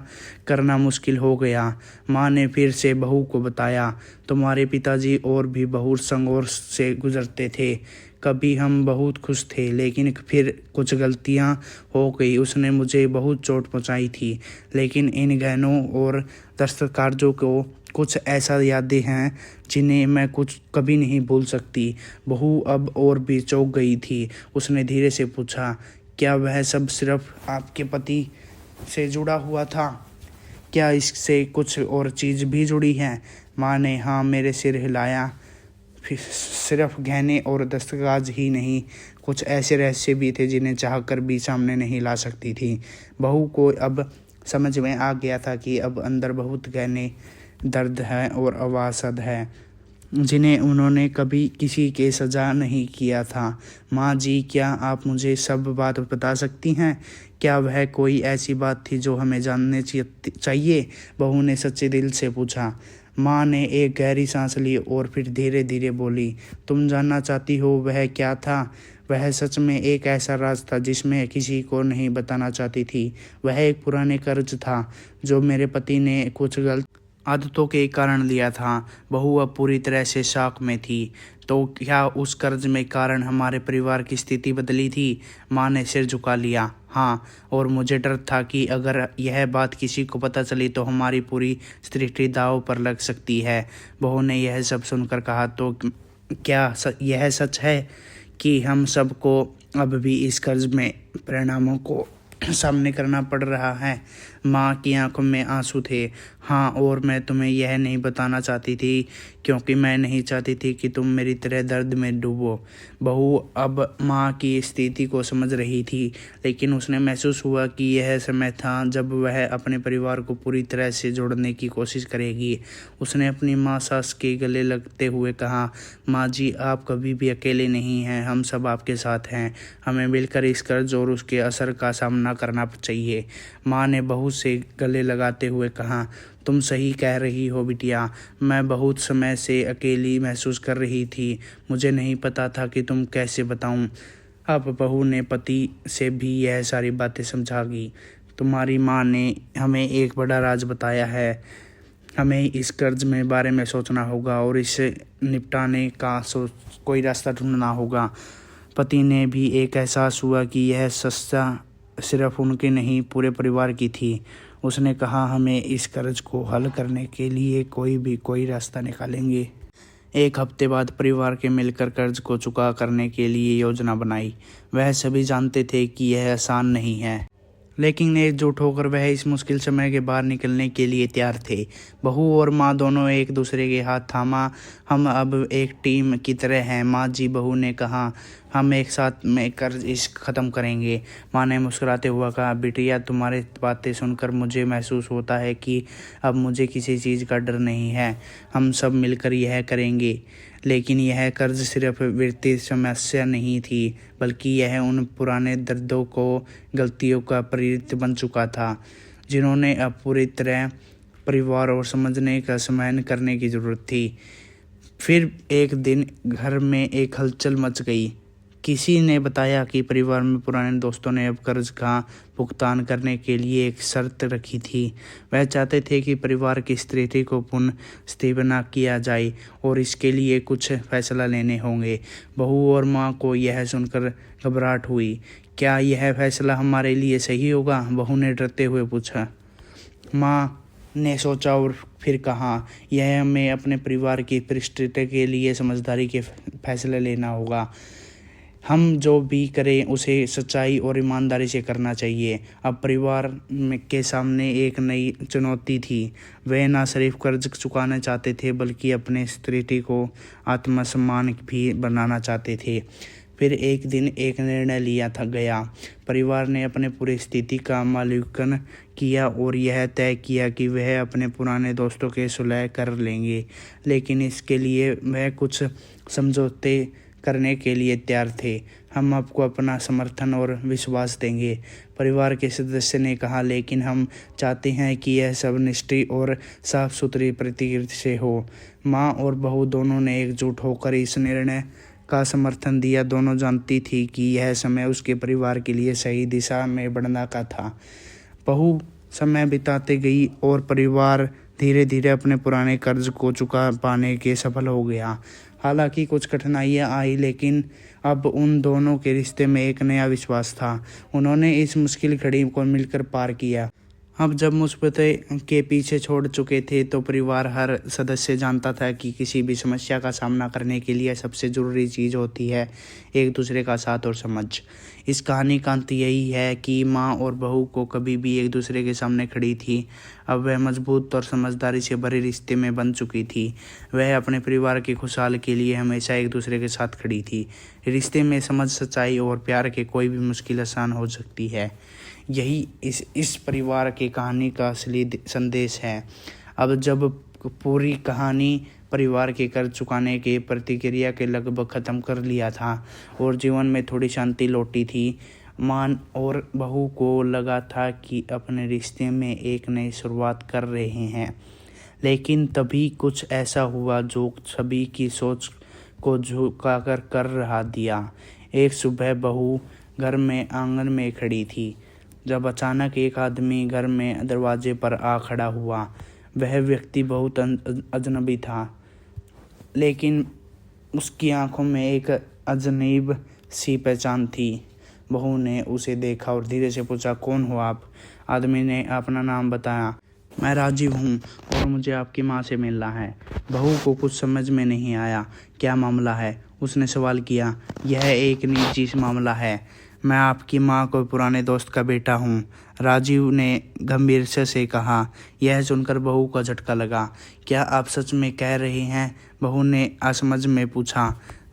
करना मुश्किल हो गया। माँ ने फिर से बहू को बताया, तुम्हारे पिताजी और भी बहुत संघर्ष से गुजरते थे। कभी हम बहुत खुश थे, लेकिन फिर कुछ गलतियां हो गई। उसने मुझे बहुत चोट पहुंचाई थी, लेकिन इन गहनों और दस्तकार्यों को कुछ ऐसा यादें हैं जिन्हें मैं कुछ कभी नहीं भूल सकती। बहू अब और भी चौंक गई थी। उसने धीरे से पूछा, क्या वह सब सिर्फ आपके पति से जुड़ा हुआ था? क्या इससे कुछ और चीज़ भी जुड़ी है? माँ ने हाँ मेरे सिर हिलाया। फिर सिर्फ गहने और दस्तकाज ही नहीं, कुछ ऐसे रहस्य भी थे जिन्हें चाहकर भी सामने नहीं ला सकती थी। बहू को अब समझ में आ गया था कि अब अंदर बहुत गहने दर्द है और अवासद है, जिन्हें उन्होंने कभी किसी के सजा नहीं किया था। माँ जी, क्या आप मुझे सब बात बता सकती हैं? क्या वह कोई ऐसी बात थी जो हमें जानने चाहिए? बहू ने सच्चे दिल से पूछा। माँ ने एक गहरी सांस ली और फिर धीरे धीरे बोली, तुम जानना चाहती हो वह क्या था? वह सच में एक ऐसा राज था जिसमें किसी को नहीं बताना चाहती थी। वह एक पुराने कर्ज था जो मेरे पति ने कुछ गलत आदतों के कारण लिया था। बहू अब पूरी तरह से शॉक में थी। तो क्या उस कर्ज में कारण हमारे परिवार की स्थिति बदली थी? माँ ने सिर झुका लिया। हाँ, और मुझे डर था कि अगर यह बात किसी को पता चली तो हमारी पूरी सृष्टि दांव पर लग सकती है। बहू ने यह सब सुनकर कहा, तो क्या यह सच है कि हम सबको अब भी इस कर्ज में परिणामों को सामने करना पड़ रहा है? माँ की आंखों में आंसू थे। हाँ, और मैं तुम्हें यह नहीं बताना चाहती थी क्योंकि मैं नहीं चाहती थी कि तुम मेरी तरह दर्द में डूबो। बहू अब माँ की स्थिति को समझ रही थी, लेकिन उसने महसूस हुआ कि यह समय था जब वह अपने परिवार को पूरी तरह से जोड़ने की कोशिश करेगी। उसने अपनी माँ सास के गले लगते हुए कहा, माँ जी, आप कभी भी अकेले नहीं हैं, हम सब आपके साथ हैं। हमें मिलकर इस कर्ज और उसके असर का सामना करना चाहिए। माँ ने बहू से गले लगाते हुए कहा, तुम सही कह रही हो बिटिया, मैं बहुत समय से अकेली महसूस कर रही थी। मुझे नहीं पता था कि तुम कैसे बताऊं। अब बहू ने पति से भी यह सारी बातें समझा दी। तुम्हारी माँ ने हमें एक बड़ा राज बताया है। हमें इस कर्ज में बारे में सोचना होगा और इसे निपटाने का कोई रास्ता ढूंढना होगा। पति ने भी एक एहसास हुआ कि यह सस्ता सिर्फ उनके नहीं, पूरे परिवार की थी। उसने कहा, हमें इस कर्ज को हल करने के लिए कोई रास्ता निकालेंगे। एक हफ्ते बाद परिवार के मिलकर कर्ज को चुका करने के लिए योजना बनाई। वह सभी जानते थे कि यह आसान नहीं है, लेकिन एकजुट होकर वह इस मुश्किल समय के बाहर निकलने के लिए तैयार थे। बहू और माँ दोनों एक दूसरे के हाथ थामा। हम अब एक टीम की तरह हैं माँ जी, बहू ने कहा। हम एक साथ में कर्ज इस ख़त्म करेंगे। माँ ने मुस्कुराते हुआ कहा, बिटिया, तुम्हारी बातें सुनकर मुझे महसूस होता है कि अब मुझे किसी चीज़ का डर नहीं है। हम सब मिलकर यह करेंगे। लेकिन यह कर्ज सिर्फ वित्तीय समस्या नहीं थी, बल्कि यह उन पुराने दर्दों को, गलतियों का प्रेरित बन चुका था, जिन्होंने अब पूरी तरह परिवार और समझने का समाधान करने की ज़रूरत थी। फिर एक दिन घर में एक हलचल मच गई। किसी ने बताया कि परिवार में पुराने दोस्तों ने अब कर्ज का भुगतान करने के लिए एक शर्त रखी थी। वह चाहते थे कि परिवार की स्थिति को पुनः स्थिर बना किया जाए और इसके लिए कुछ फैसला लेने होंगे। बहू और माँ को यह सुनकर घबराहट हुई। क्या यह फैसला हमारे लिए सही होगा? बहू ने डरते हुए पूछा। माँ ने सोचा और फिर कहा, यह हमें अपने परिवार की परिस्थिति के लिए समझदारी के फैसले लेना होगा। हम जो भी करें उसे सच्चाई और ईमानदारी से करना चाहिए। अब परिवार के सामने एक नई चुनौती थी। वे न सिर्फ कर्ज चुकाना चाहते थे, बल्कि अपने स्थिति को आत्मसम्मान भी बनाना चाहते थे। फिर एक दिन एक निर्णय लिया गया। परिवार ने अपने पूरी स्थिति का मूल्यांकन किया और यह तय किया कि वह अपने पुराने दोस्तों के सुलह कर लेंगे, लेकिन इसके लिए वह कुछ समझौते करने के लिए तैयार थे। हम आपको अपना समर्थन और विश्वास देंगे, परिवार के सदस्य ने कहा, लेकिन हम चाहते हैं कि यह सब निष्ठा और साफ सुथरी प्रकृति से हो। माँ और बहू दोनों ने एकजुट होकर इस निर्णय का समर्थन दिया। दोनों जानती थी कि यह समय उसके परिवार के लिए सही दिशा में बढ़ने का था। बहू समय बिताते गई और परिवार धीरे धीरे अपने पुराने कर्ज को चुका पाने के सफल हो गया। हालांकि कुछ कठिनाइयां आई, लेकिन अब उन दोनों के रिश्ते में एक नया विश्वास था। उन्होंने इस मुश्किल घड़ी को मिलकर पार किया। अब जब मुसीबतें के पीछे छोड़ चुके थे तो परिवार हर सदस्य जानता था कि किसी भी समस्या का सामना करने के लिए सबसे ज़रूरी चीज़ होती है एक दूसरे का साथ और समझ। इस कहानी का अंत यही है कि माँ और बहू को कभी भी एक दूसरे के सामने खड़ी थी। अब वह मजबूत और समझदारी से भरे रिश्ते में बन चुकी थी। वह अपने परिवार की खुशहाल के लिए हमेशा एक दूसरे के साथ खड़ी थी। रिश्ते में समझ, सच्चाई और प्यार के कोई भी मुश्किल आसान हो सकती है। यही इस परिवार की कहानी का असली संदेश है। अब जब पूरी कहानी परिवार के कर्ज चुकाने के प्रतिक्रिया के लगभग ख़त्म कर लिया था और जीवन में थोड़ी शांति लौटी थी, माँ और बहू को लगा था कि अपने रिश्ते में एक नई शुरुआत कर रहे हैं। लेकिन तभी कुछ ऐसा हुआ जो सभी की सोच को झुकाकर कर रहा दिया। एक सुबह बहू घर में आंगन में खड़ी थी जब अचानक एक आदमी घर में दरवाजे पर आ खड़ा हुआ। वह व्यक्ति बहुत अजनबी था, लेकिन उसकी आंखों में एक अजनबी सी पहचान थी। बहू ने उसे देखा और धीरे से पूछा, कौन हो आप? आदमी ने अपना नाम बताया। मैं राजीव हूँ और मुझे आपकी माँ से मिलना है। बहू को कुछ समझ में नहीं आया। क्या मामला है? उसने सवाल किया। यह एक निजी मामला है। मैं आपकी माँ को पुराने दोस्त का बेटा हूँ, राजीव ने गंभीरता से कहा। यह सुनकर बहू को झटका लगा। क्या आप सच में कह रहे हैं? बहू ने असमझ में पूछा।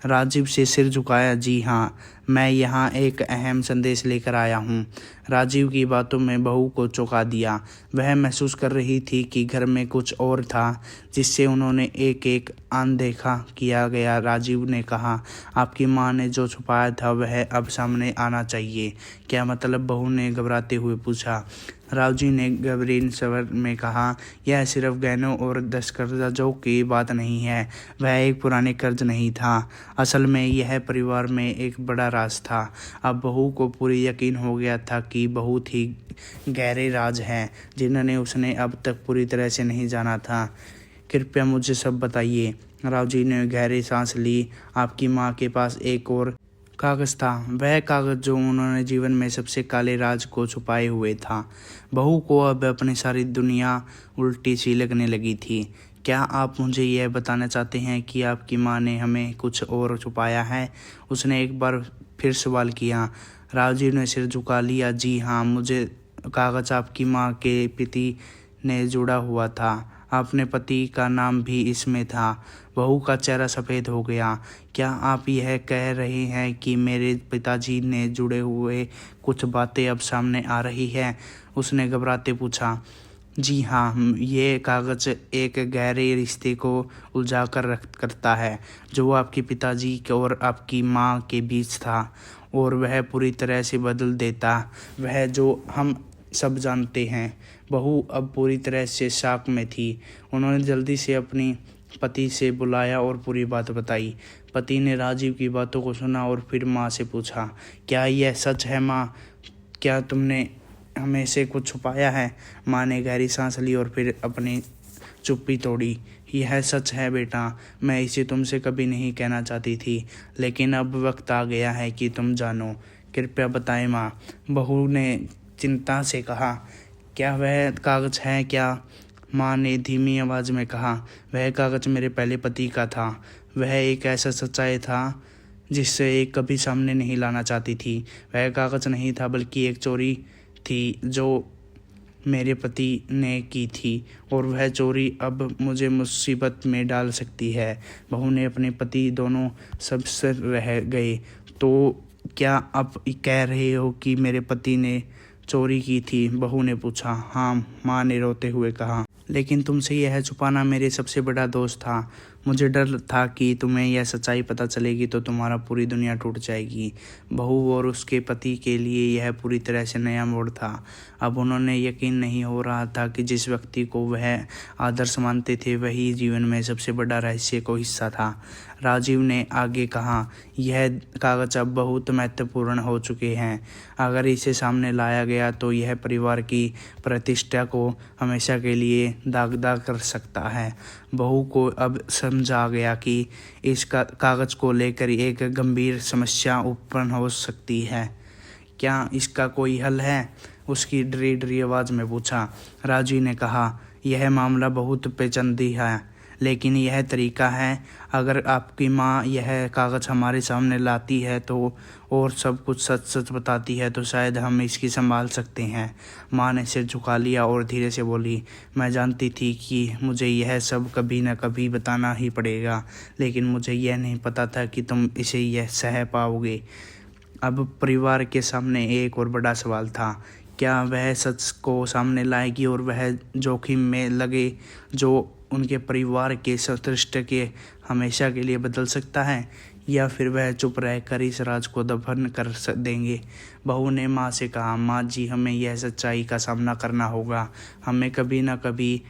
राजीव से सिर झुकाया। जी हाँ, मैं यहाँ एक अहम संदेश लेकर आया हूँ। राजीव की बातों में बहू को चौंका दिया। वह महसूस कर रही थी कि घर में कुछ और था जिससे उन्होंने एक अनदेखा किया गया। राजीव ने कहा, आपकी माँ ने जो छुपाया था वह अब सामने आना चाहिए। क्या मतलब? बहू ने घबराते हुए पूछा। राजीव ने गंभीर स्वर में कहा, यह सिर्फ गहनों और दस्तावेजों की बात नहीं है। वह एक पुराने कर्ज नहीं था। असल में यह परिवार में एक बड़ा राज था। अब बहू को पूरी यकीन हो गया था कि बहुत ही गहरे राज हैं जिन्हें उसने अब तक पूरी तरह से नहीं जाना था। कृपया मुझे सब बताइए। राजीव ने गहरी सांस ली। आपकी माँ के पास एक और कागज़ था, वह कागज़ जो उन्होंने जीवन में सबसे काले राज को छुपाए हुए था। बहू को अब अपनी सारी दुनिया उल्टी सी लगने लगी थी। क्या आप मुझे यह बताना चाहते हैं कि आपकी माँ ने हमें कुछ और छुपाया है? उसने एक बार फिर सवाल किया। राजीव ने सिर झुका लिया। जी हाँ, मुझे कागज़ आपकी माँ के पति ने जुड़ा हुआ था। अपने पति का नाम भी इसमें था। बहू का चेहरा सफ़ेद हो गया। क्या आप यह कह रहे हैं कि मेरे पिताजी ने जुड़े हुए कुछ बातें अब सामने आ रही हैं? उसने घबराते पूछा। जी हाँ, ये कागज़ एक गहरे रिश्ते को उजागर करता है जो आपके पिताजी और आपकी माँ के बीच था, और वह पूरी तरह से बदल देता वह जो हम सब जानते हैं। बहू अब पूरी तरह से शॉक में थी। उन्होंने जल्दी से अपनी पति से बुलाया और पूरी बात बताई। पति ने राजीव की बातों को सुना और फिर माँ से पूछा, क्या यह सच है माँ? क्या तुमने हमें से कुछ छुपाया है? माँ ने गहरी सांस ली और फिर अपनी चुप्पी तोड़ी। यह सच है बेटा, मैं इसे तुमसे कभी नहीं कहना चाहती थी, लेकिन अब वक्त आ गया है कि तुम जानो। कृपया बताएं माँ, बहू ने चिंता से कहा। क्या वह कागज़ है क्या? माँ ने धीमी आवाज़ में कहा। वह कागज़ मेरे पहले पति का था। वह एक ऐसा सच्चाई था जिससे एक कभी सामने नहीं लाना चाहती थी। वह कागज़ नहीं था बल्कि एक चोरी थी जो मेरे पति ने की थी, और वह चोरी अब मुझे मुसीबत में डाल सकती है। बहू ने अपने पति दोनों सबसे रह गए। तो क्या आप कह रहे हो कि मेरे पति ने चोरी की थी? बहू ने पूछा। हाँ, माँ ने रोते हुए कहा। लेकिन तुमसे यह छुपाना मेरे सबसे बड़ा दोष था। मुझे डर था कि तुम्हें यह सच्चाई पता चलेगी तो तुम्हारा पूरी दुनिया टूट जाएगी। बहू और उसके पति के लिए यह पूरी तरह से नया मोड़ था। अब उन्होंने यकीन नहीं हो रहा था कि जिस व्यक्ति को वह आदर्श मानते थे वही जीवन में सबसे बड़ा रहस्य को हिस्सा था। राजीव ने आगे कहा, यह कागज़ अब बहुत महत्वपूर्ण हो चुके हैं। अगर इसे सामने लाया गया तो यह परिवार की प्रतिष्ठा को हमेशा के लिए दागदार कर सकता है। बहू को अब समझ आ गया कि इस कागज़ को लेकर एक गंभीर समस्या उत्पन्न हो सकती है। क्या इसका कोई हल है? उसकी डरी डरी आवाज़ में पूछा। राजू ने कहा, यह मामला बहुत पेचीदा है, लेकिन यह तरीका है। अगर आपकी माँ यह कागज़ हमारे सामने लाती है तो और सब कुछ सच सच बताती है तो शायद हम इसकी संभाल सकते हैं। माँ ने सिर झुका लिया और धीरे से बोली, मैं जानती थी कि मुझे यह सब कभी न कभी बताना ही पड़ेगा, लेकिन मुझे यह नहीं पता था कि तुम इसे यह सह पाओगे। अब परिवार के सामने एक और बड़ा सवाल था। क्या वह सच को सामने लाएगी और वह जोखिम में लगे जो उनके परिवार के रिश्ते के हमेशा के लिए बदल सकता है, या फिर वह चुप रहकर इस राज को दफन कर देंगे? बहू ने माँ से कहा, माँ जी, हमें यह सच्चाई का सामना करना होगा। हमें कभी ना कभी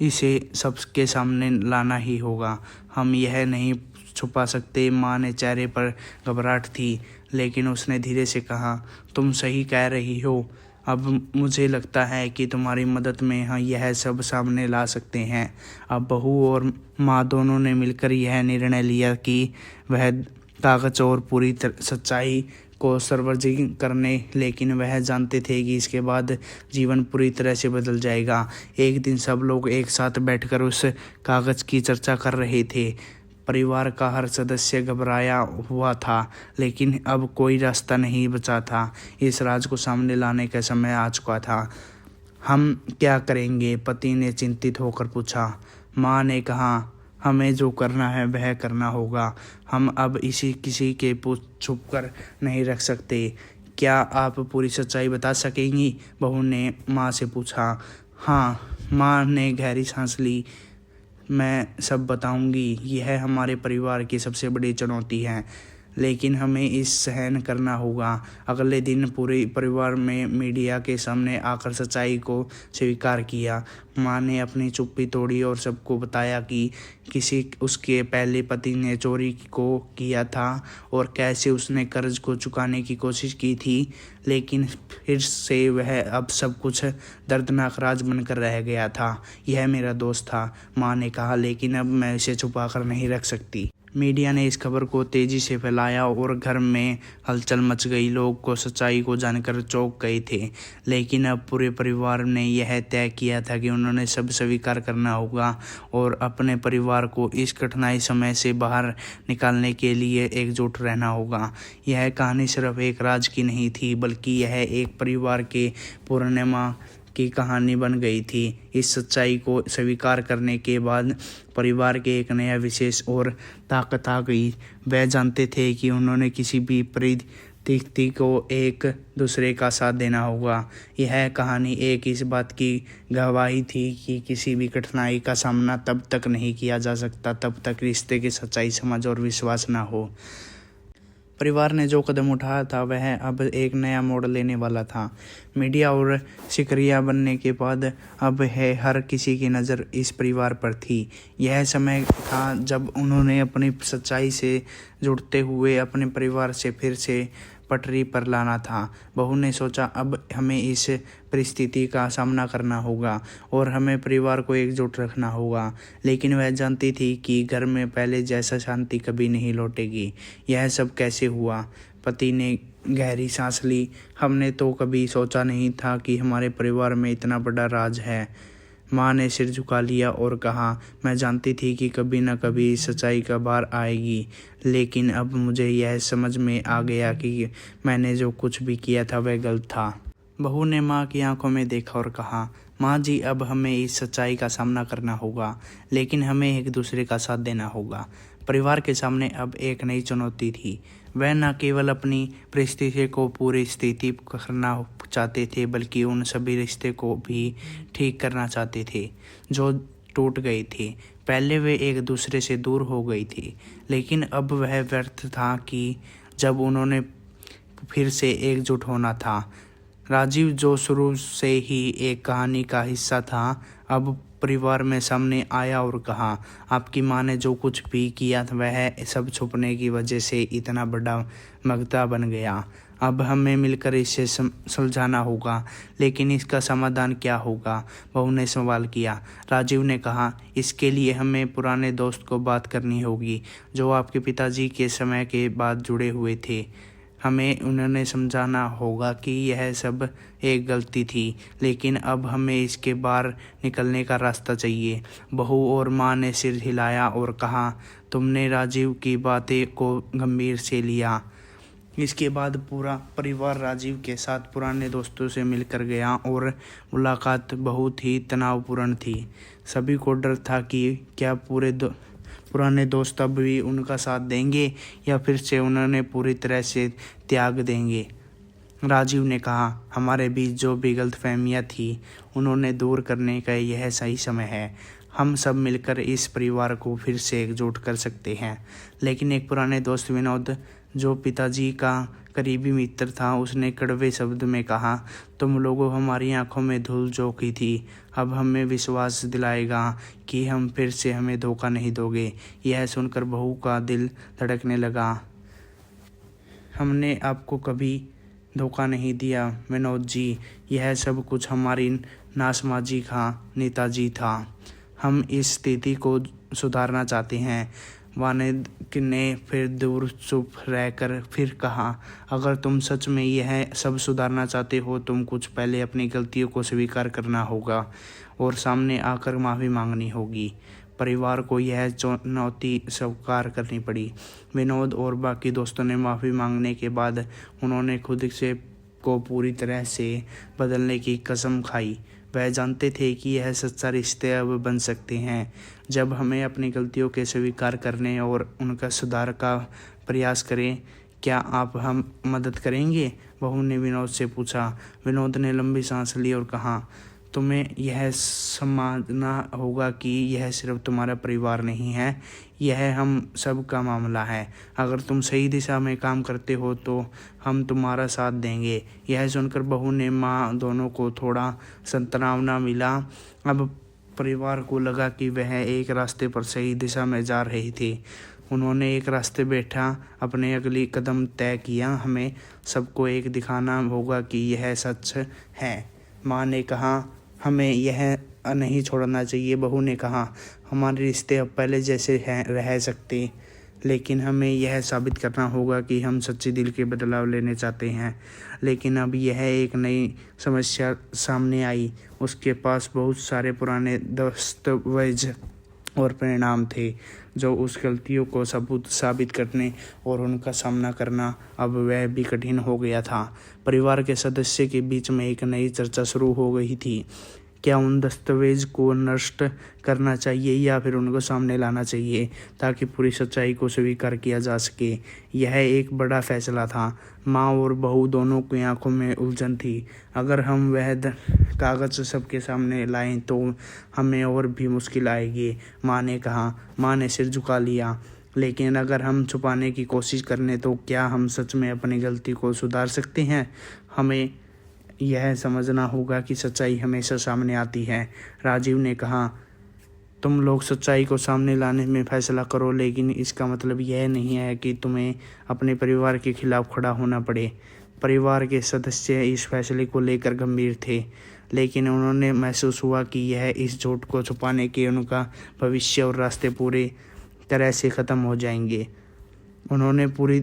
इसे सबके सामने लाना ही होगा। हम यह नहीं छुपा सकते। माँ ने चेहरे पर घबराहट थी, लेकिन उसने धीरे से कहा, तुम सही कह रही हो। अब मुझे लगता है कि तुम्हारी मदद में हम यह सब सामने ला सकते हैं। अब बहू और माँ दोनों ने मिलकर यह निर्णय लिया कि वह कागज और पूरी सच्चाई को सार्वजनिक करने, लेकिन वह जानते थे कि इसके बाद जीवन पूरी तरह से बदल जाएगा। एक दिन सब लोग एक साथ बैठकर उस कागज की चर्चा कर रहे थे। परिवार का हर सदस्य घबराया हुआ था, लेकिन अब कोई रास्ता नहीं बचा था। इस राज को सामने लाने का समय आ चुका था। हम क्या करेंगे? पति ने चिंतित होकर पूछा। माँ ने कहा, हमें जो करना है वह करना होगा। हम अब इसी किसी के छुप कर नहीं रख सकते। क्या आप पूरी सच्चाई बता सकेंगी? बहू ने माँ से पूछा। हाँ, माँ ने गहरी सांस ली। मैं सब बताऊंगी। यह हमारे परिवार की सबसे बड़ी चुनौती है, लेकिन हमें इस सहन करना होगा। अगले दिन पूरे परिवार में मीडिया के सामने आकर सच्चाई को स्वीकार किया। माँ ने अपनी चुप्पी तोड़ी और सबको बताया कि उसके पहले पति ने चोरी को किया था और कैसे उसने कर्ज को चुकाने की कोशिश की थी, लेकिन फिर से वह अब सब कुछ दर्दनाक राज बनकर रह गया था। यह मेरा दोस्त था, माँ ने कहा, लेकिन अब मैं इसे छुपा कर नहीं रख सकती। मीडिया ने इस खबर को तेजी से फैलाया और घर में हलचल मच गई। लोग को सच्चाई को जानकर चौंक गए थे, लेकिन अब पूरे परिवार ने यह तय किया था कि उन्होंने सब स्वीकार करना होगा और अपने परिवार को इस कठिनाई समय से बाहर निकालने के लिए एकजुट रहना होगा। यह कहानी सिर्फ एक राज की नहीं थी, बल्कि यह एक परिवार के पूर्णिमा की कहानी बन गई थी। इस सच्चाई को स्वीकार करने के बाद परिवार के एक नया विशेष और ताकत आ गई। वह जानते थे कि उन्होंने किसी भी परिस्थिति को एक दूसरे का साथ देना होगा। यह कहानी एक इस बात की गवाही थी कि किसी भी कठिनाई का सामना तब तक नहीं किया जा सकता तब तक रिश्ते की सच्चाई, समझ और विश्वास न हो। परिवार ने जो कदम उठाया था वह अब एक नया मोड़ लेने वाला था। मीडिया और शिकारियाँ बनने के बाद अब हर किसी की नज़र इस परिवार पर थी। यह समय था जब उन्होंने अपनी सच्चाई से जुड़ते हुए अपने परिवार से फिर से पटरी पर लाना था। बहू ने सोचा, अब हमें इस परिस्थिति का सामना करना होगा और हमें परिवार को एकजुट रखना होगा, लेकिन वह जानती थी कि घर में पहले जैसा शांति कभी नहीं लौटेगी। यह सब कैसे हुआ? पति ने गहरी सांस ली। हमने तो कभी सोचा नहीं था कि हमारे परिवार में इतना बड़ा राज है। माँ ने सिर झुका लिया और कहा, मैं जानती थी कि कभी न कभी सच्चाई का बार आएगी, लेकिन अब मुझे यह समझ में आ गया कि मैंने जो कुछ भी किया था वह गलत था। बहू ने माँ की आंखों में देखा और कहा, माँ जी, अब हमें इस सच्चाई का सामना करना होगा, लेकिन हमें एक दूसरे का साथ देना होगा। परिवार के सामने अब एक नई चुनौती थी। वह न केवल अपनी परिस्थिति को पूरी स्थिति करना चाहते थे, बल्कि उन सभी रिश्ते को भी ठीक करना चाहते थे जो टूट गए थे। पहले वे एक दूसरे से दूर हो गई थी, लेकिन अब वह व्यर्थ था कि जब उन्होंने फिर से एकजुट होना था। राजीव, जो शुरू से ही एक कहानी का हिस्सा था, अब परिवार में सामने आया और कहा, आपकी माँ ने जो कुछ भी किया था वह सब छुपने की वजह से इतना बड़ा मगता बन गया। अब हमें मिलकर इसे सुलझाना होगा। लेकिन इसका समाधान क्या होगा? बहू ने सवाल किया। राजीव ने कहा, इसके लिए हमें पुराने दोस्त को बात करनी होगी जो आपके पिताजी के समय के बाद जुड़े हुए थे। हमें उन्हें समझाना होगा कि यह सब एक गलती थी, लेकिन अब हमें इसके बाहर निकलने का रास्ता चाहिए। बहू और माँ ने सिर हिलाया और कहा, तुमने राजीव की बातें को गंभीर से लिया। इसके बाद पूरा परिवार राजीव के साथ पुराने दोस्तों से मिलकर गया और मुलाकात बहुत ही तनावपूर्ण थी। सभी को डर था कि क्या पुराने दोस्त अब भी उनका साथ देंगे या फिर से उन्होंने पूरी तरह से त्याग देंगे। राजीव ने कहा, हमारे बीच जो भी गलतफहमियां थी उन्होंने दूर करने का यह सही समय है। हम सब मिलकर इस परिवार को फिर से एकजुट कर सकते हैं। लेकिन एक पुराने दोस्त विनोद, जो पिताजी का करीबी मित्र था, उसने कड़वे शब्द में कहा, तुम लोगों हमारी आंखों में धूल झोंकी थी। अब हमें विश्वास दिलाएगा कि हम फिर से हमें धोखा नहीं दोगे। यह सुनकर बहू का दिल धड़कने लगा। हमने आपको कभी धोखा नहीं दिया विनोद जी, यह सब कुछ हमारी नासमझी का नेताजी था। हम इस स्थिति को सुधारना चाहते हैं। वानद ने फिर दूर चुप रहकर फिर कहा, अगर तुम सच में यह सब सुधारना चाहते हो, तुम कुछ पहले अपनी गलतियों को स्वीकार करना होगा और सामने आकर माफ़ी मांगनी होगी। परिवार को यह चुनौती स्वीकार करनी पड़ी। विनोद और बाकी दोस्तों ने माफ़ी मांगने के बाद उन्होंने खुद से को पूरी तरह से बदलने की कसम खाई। वह जानते थे कि यह सच्चा रिश्ते अब बन सकते हैं जब हमें अपनी गलतियों के स्वीकार करने और उनका सुधार का प्रयास करें। क्या आप हम मदद करेंगे? बहू ने विनोद से पूछा। विनोद ने लंबी सांस ली और कहा, तुम्हें यह समझना होगा कि यह सिर्फ तुम्हारा परिवार नहीं है, यह हम सब का मामला है। अगर तुम सही दिशा में काम करते हो तो हम तुम्हारा साथ देंगे। यह सुनकर बहू ने माँ दोनों को थोड़ा सांत्वना मिला। अब परिवार को लगा कि वह एक रास्ते पर सही दिशा में जा रही थी। उन्होंने एक रास्ते बैठा अपने अगली कदम तय किया। हमें सबको एक दिखाना होगा कि यह सच है। माँ ने कहा, हमें यह नहीं छोड़ना चाहिए। बहू ने कहा, हमारे रिश्ते अब पहले जैसे हैं रह सकते, लेकिन हमें यह साबित करना होगा कि हम सच्चे दिल के बदलाव लेने चाहते हैं। लेकिन अब यह एक नई समस्या सामने आई। उसके पास बहुत सारे पुराने दस्तावेज और परिणाम थे जो उस गलतियों को सबूत साबित करने और उनका सामना करना अब वह भी कठिन हो गया था। परिवार के सदस्य के बीच में एक नई चर्चा शुरू हो गई थी। क्या उन दस्तावेज को नष्ट करना चाहिए या फिर उनको सामने लाना चाहिए ताकि पूरी सच्चाई को स्वीकार किया जा सके? यह एक बड़ा फैसला था। माँ और बहू दोनों की आंखों में उलझन थी। अगर हम वह कागज़ सबके सामने लाएं तो हमें और भी मुश्किल आएगी, माँ ने कहा। माँ ने सिर झुका लिया। लेकिन अगर हम छुपाने की कोशिश करें तो क्या हम सच में अपनी गलती को सुधार सकते हैं? हमें यह समझना होगा कि सच्चाई हमेशा सामने आती है। राजीव ने कहा, तुम लोग सच्चाई को सामने लाने में फैसला करो, लेकिन इसका मतलब यह नहीं है कि तुम्हें अपने परिवार के खिलाफ खड़ा होना पड़े। परिवार के सदस्य इस फैसले को लेकर गंभीर थे, लेकिन उन्होंने महसूस हुआ कि यह इस झूठ को छुपाने के उनका भविष्य और रास्ते पूरी तरह से ख़त्म हो जाएंगे। उन्होंने पूरी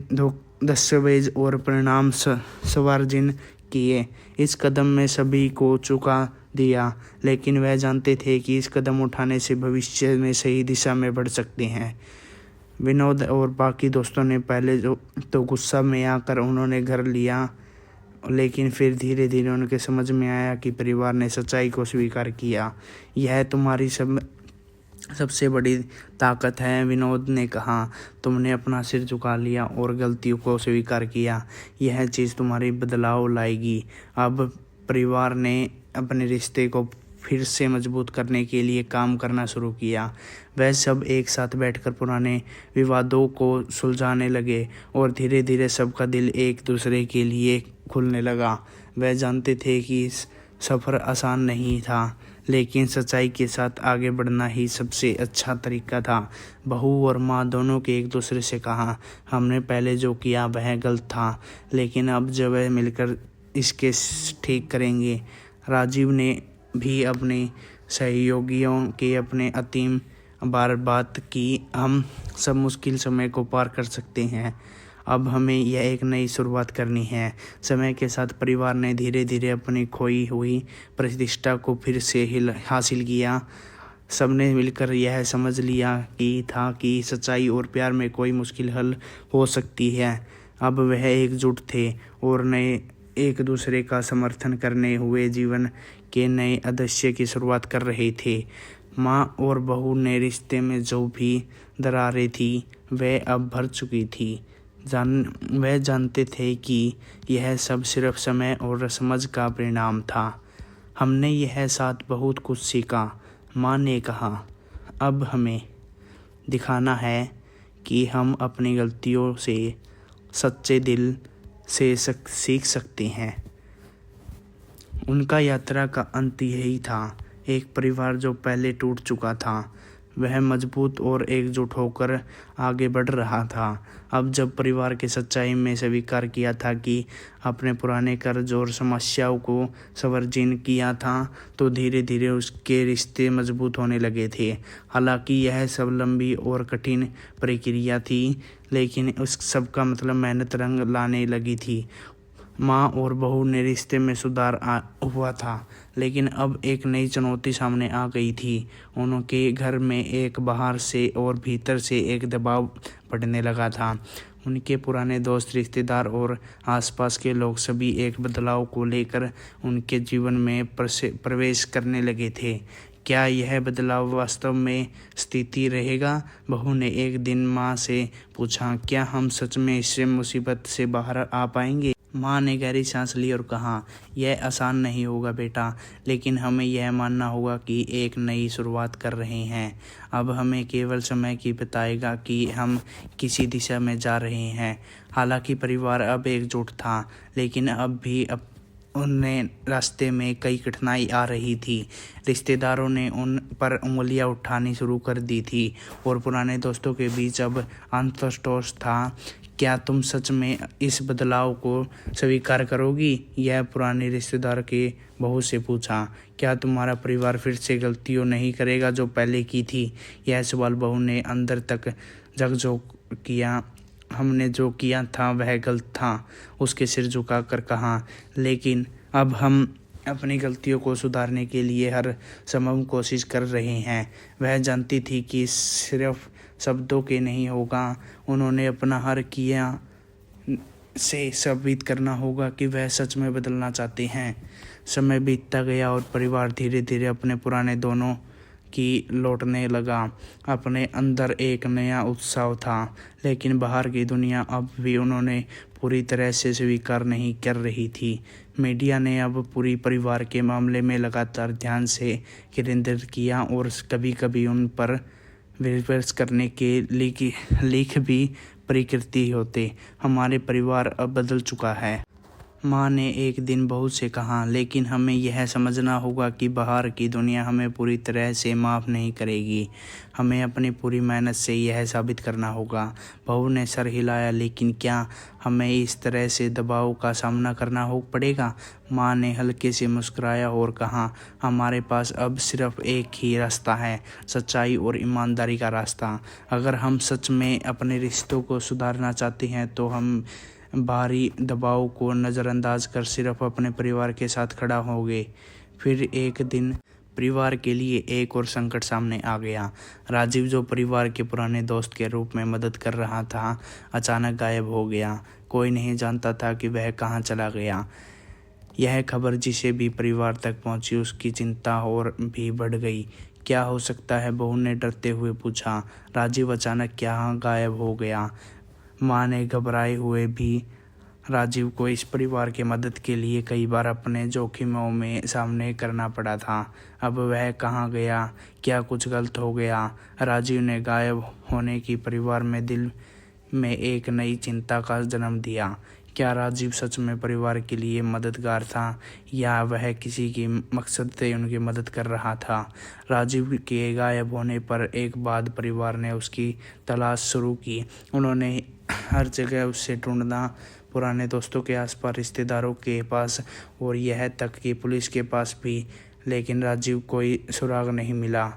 दस्तावेज और परिणाम सार्वजनिक किए। इस कदम में सभी को चुका दिया, लेकिन वह जानते थे कि इस कदम उठाने से भविष्य में सही दिशा में बढ़ सकते हैं। विनोद और बाकी दोस्तों ने पहले तो गुस्सा में आकर उन्होंने घर लिया, लेकिन फिर धीरे धीरे उनके समझ में आया कि परिवार ने सच्चाई को स्वीकार किया। यह तुम्हारी सबसे बड़ी ताकत है, विनोद ने कहा। तुमने अपना सिर झुका लिया और गलतियों को स्वीकार किया। यह चीज़ तुम्हारी बदलाव लाएगी। अब परिवार ने अपने रिश्ते को फिर से मजबूत करने के लिए काम करना शुरू किया। वह सब एक साथ बैठकर पुराने विवादों को सुलझाने लगे और धीरे धीरे सबका दिल एक दूसरे के लिए खुलने लगा। वह जानते थे कि सफ़र आसान नहीं था, लेकिन सच्चाई के साथ आगे बढ़ना ही सबसे अच्छा तरीका था। बहू और माँ दोनों के एक दूसरे से कहा, हमने पहले जो किया वह गलत था, लेकिन अब जब वह मिलकर इसके ठीक करेंगे। राजीव ने भी अपने सहयोगियों के अपने अंतिम बार बात की, हम सब मुश्किल समय को पार कर सकते हैं। अब हमें यह एक नई शुरुआत करनी है। समय के साथ परिवार ने धीरे धीरे अपनी खोई हुई प्रतिष्ठा को फिर से हासिल किया। सबने मिलकर यह समझ लिया कि सच्चाई और प्यार में कोई मुश्किल हल हो सकती है। अब वह एकजुट थे और नए एक दूसरे का समर्थन करने हुए जीवन के नए अध्याय की शुरुआत कर रहे थे। माँ और बहू ने रिश्ते में जो भी दरारें थी वह अब भर चुकी थी। वह जानते थे कि यह सब सिर्फ समय और समझ का परिणाम था। हमने यह साथ बहुत कुछ सीखा। माँ ने कहा, अब हमें दिखाना है कि हम अपनी गलतियों से सच्चे दिल से सीख सकते हैं। उनका यात्रा का अंत यही था। एक परिवार जो पहले टूट चुका था, वह मजबूत और एकजुट होकर आगे बढ़ रहा था। अब जब परिवार की सच्चाई में स्वीकार किया था कि अपने पुराने कर्ज और समस्याओं को संवर्जन किया था, तो धीरे धीरे उसके रिश्ते मजबूत होने लगे थे। हालांकि यह सब लंबी और कठिन प्रक्रिया थी, लेकिन उस सब का मतलब मेहनत रंग लाने लगी थी। माँ और बहू ने रिश्ते में सुधार हुआ था, लेकिन अब एक नई चुनौती सामने आ गई थी। उनके घर में एक बाहर से और भीतर से एक दबाव बढ़ने लगा था। उनके पुराने दोस्त, रिश्तेदार और आसपास के लोग सभी एक बदलाव को लेकर उनके जीवन में प्रवेश करने लगे थे। क्या यह बदलाव वास्तव में स्थिति रहेगा? बहू ने एक दिन माँ से पूछा, क्या हम सच में इस मुसीबत से बाहर आ पाएंगे? माँ ने गहरी सांस ली और कहा, यह आसान नहीं होगा बेटा, लेकिन हमें यह मानना होगा कि एक नई शुरुआत कर रहे हैं। अब हमें केवल समय की बताएगा कि हम किसी दिशा में जा रहे हैं। हालांकि परिवार अब एकजुट था, लेकिन अब भी उन्हें रास्ते में कई कठिनाई आ रही थी। रिश्तेदारों ने उन पर उंगलियां उठानी शुरू कर दी थी और पुराने दोस्तों के बीच अब असंतोष था। क्या तुम सच में इस बदलाव को स्वीकार करोगी? यह पुराने रिश्तेदार के बहू से पूछा। क्या तुम्हारा परिवार फिर से गलतियां नहीं करेगा जो पहले की थी? यह सवाल बहू ने अंदर तक झकझोर किया। हमने जो किया था वह गलत था, उसके सिर झुकाकर कहा, लेकिन अब हम अपनी गलतियों को सुधारने के लिए हर संभव कोशिश कर रहे हैं। वह जानती थी कि सिर्फ शब्दों के नहीं होगा, उन्होंने अपना हर किया से साबित करना होगा कि वह सच में बदलना चाहते हैं। समय बीतता गया और परिवार धीरे धीरे अपने पुराने दोनों की लौटने लगा। अपने अंदर एक नया उत्साह था, लेकिन बाहर की दुनिया अब भी उन्होंने पूरी तरह से स्वीकार नहीं कर रही थी। मीडिया ने अब पूरी परिवार के मामले में लगातार ध्यान से केंद्रित किया और कभी कभी उन पर विश्वास करने के लेख भी प्रकृति होते। हमारे परिवार अब बदल चुका है। माँ ने एक दिन बहू से कहा, लेकिन हमें यह समझना होगा कि बाहर की दुनिया हमें पूरी तरह से माफ़ नहीं करेगी। हमें अपनी पूरी मेहनत से यह साबित करना होगा। बहू ने सर हिलाया, लेकिन क्या हमें इस तरह से दबाव का सामना करना पड़ेगा? माँ ने हल्के से मुस्कुराया और कहा, हमारे पास अब सिर्फ एक ही रास्ता है, सच्चाई और ईमानदारी का रास्ता। अगर हम सच में अपने रिश्तों को सुधारना चाहते हैं तो हम बाहरी दबाव को नज़रअंदाज कर सिर्फ अपने परिवार के साथ खड़ा होंगे। फिर एक दिन परिवार के लिए एक और संकट सामने आ गया। राजीव, जो परिवार के पुराने दोस्त के रूप में मदद कर रहा था, अचानक गायब हो गया। कोई नहीं जानता था कि वह कहाँ चला गया। यह खबर जिसे भी परिवार तक पहुंची, उसकी चिंता और भी बढ़ गई। क्या हो सकता है? बहू ने डरते हुए पूछा। राजीव अचानक क्या गायब हो गया? माँ ने घबराए हुए भी राजीव को इस परिवार की मदद के लिए कई बार अपने जोखिमों में सामने करना पड़ा था। अब वह कहाँ गया? क्या कुछ गलत हो गया? राजीव ने गायब होने की परिवार में दिल में एक नई चिंता का जन्म दिया। क्या राजीव सच में परिवार के लिए मददगार था या वह किसी की मकसद से उनकी मदद कर रहा था? राजीव के गायब होने पर एक बाद परिवार ने उसकी तलाश शुरू की। उन्होंने हर जगह उससे ढूंढना, पुराने दोस्तों के आसपास, रिश्तेदारों के पास और यह तक कि पुलिस के पास भी, लेकिन राजीव कोई सुराग नहीं मिला।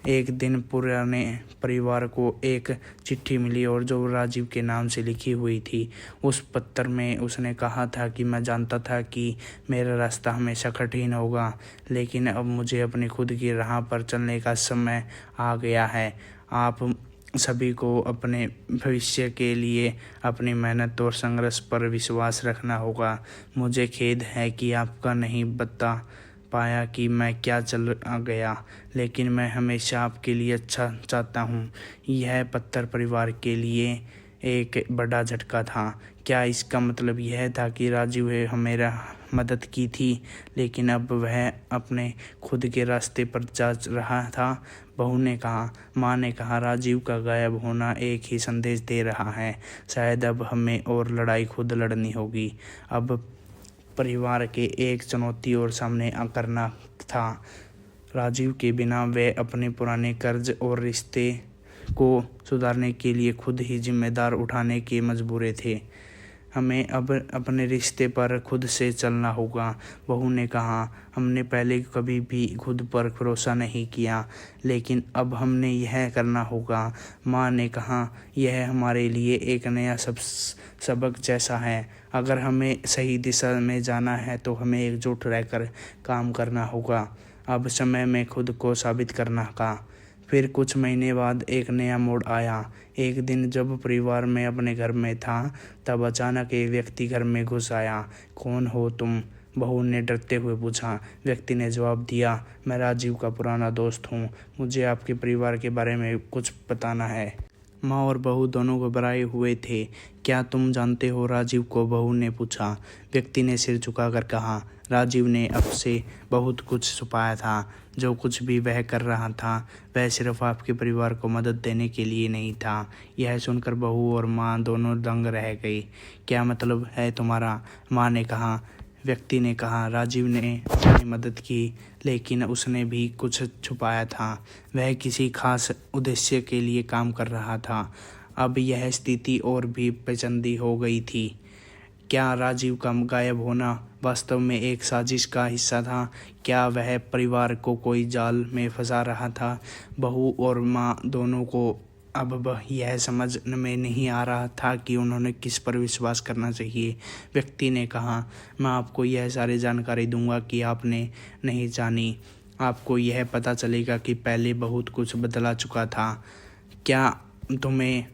एक दिन पुराने परिवार को एक चिट्ठी मिली और जो राजीव के नाम से लिखी हुई थी। उस पत्र में उसने कहा था कि मैं जानता था कि मेरा रास्ता हमेशा कठिन होगा, लेकिन अब मुझे अपनी खुद की राह पर चलने का समय आ गया है। आप सभी को अपने भविष्य के लिए अपनी मेहनत और संघर्ष पर विश्वास रखना होगा। मुझे खेद है कि आपका नहीं बता पाया कि मैं क्या चल गया, लेकिन मैं हमेशा आपके लिए अच्छा चाहता हूँ। यह पत्र परिवार के लिए एक बड़ा झटका था। क्या इसका मतलब यह था कि राजीव ने मेरा मदद की थी, लेकिन अब वह अपने खुद के रास्ते पर जा रहा था? बहू ने कहा। माँ ने कहा, राजीव का गायब होना एक ही संदेश दे रहा है, शायद अब हमें और लड़ाई खुद लड़नी होगी। अब परिवार के एक चुनौती और सामने करना था। राजीव के बिना वे अपने पुराने कर्ज और रिश्ते को सुधारने के लिए खुद ही जिम्मेदार उठाने के मजबूर थे। हमें अब अपने रिश्ते पर खुद से चलना होगा, बहू ने कहा। हमने पहले कभी भी खुद पर भरोसा नहीं किया, लेकिन अब हमने यह करना होगा, माँ ने कहा। यह हमारे लिए एक नया सबक जैसा है। अगर हमें सही दिशा में जाना है तो हमें एकजुट रहकर काम करना होगा। अब समय में खुद को साबित करना का। फिर कुछ महीने बाद एक नया मोड़ आया। एक दिन जब परिवार में अपने घर में था, तब अचानक एक व्यक्ति घर में घुस आया। कौन हो तुम? बहू ने डरते हुए पूछा। व्यक्ति ने जवाब दिया, मैं राजीव का पुराना दोस्त हूँ, मुझे आपके परिवार के बारे में कुछ बताना है। माँ और बहू दोनों घबराए हुए थे। क्या तुम जानते हो राजीव को? बहू ने पूछा। व्यक्ति ने सिर झुकाकर कहा, राजीव ने आपसे बहुत कुछ छुपाया था। जो कुछ भी वह कर रहा था, वह सिर्फ आपके परिवार को मदद देने के लिए नहीं था। यह सुनकर बहू और माँ दोनों दंग रह गई। क्या मतलब है तुम्हारा? माँ ने कहा। व्यक्ति ने कहा, राजीव ने अपनी मदद की, लेकिन उसने भी कुछ छुपाया था। वह किसी खास उद्देश्य के लिए काम कर रहा था। अब यह स्थिति और भी पेचीदा हो गई थी। क्या राजीव का गायब होना वास्तव में एक साजिश का हिस्सा था? क्या वह परिवार को कोई जाल में फंसा रहा था? बहू और माँ दोनों को अब यह समझ में नहीं आ रहा था कि उन्होंने किस पर विश्वास करना चाहिए। व्यक्ति ने कहा, मैं आपको यह सारी जानकारी दूंगा कि आपने नहीं जानी। आपको यह पता चलेगा कि पहले बहुत कुछ बदला चुका था। क्या तुम्हें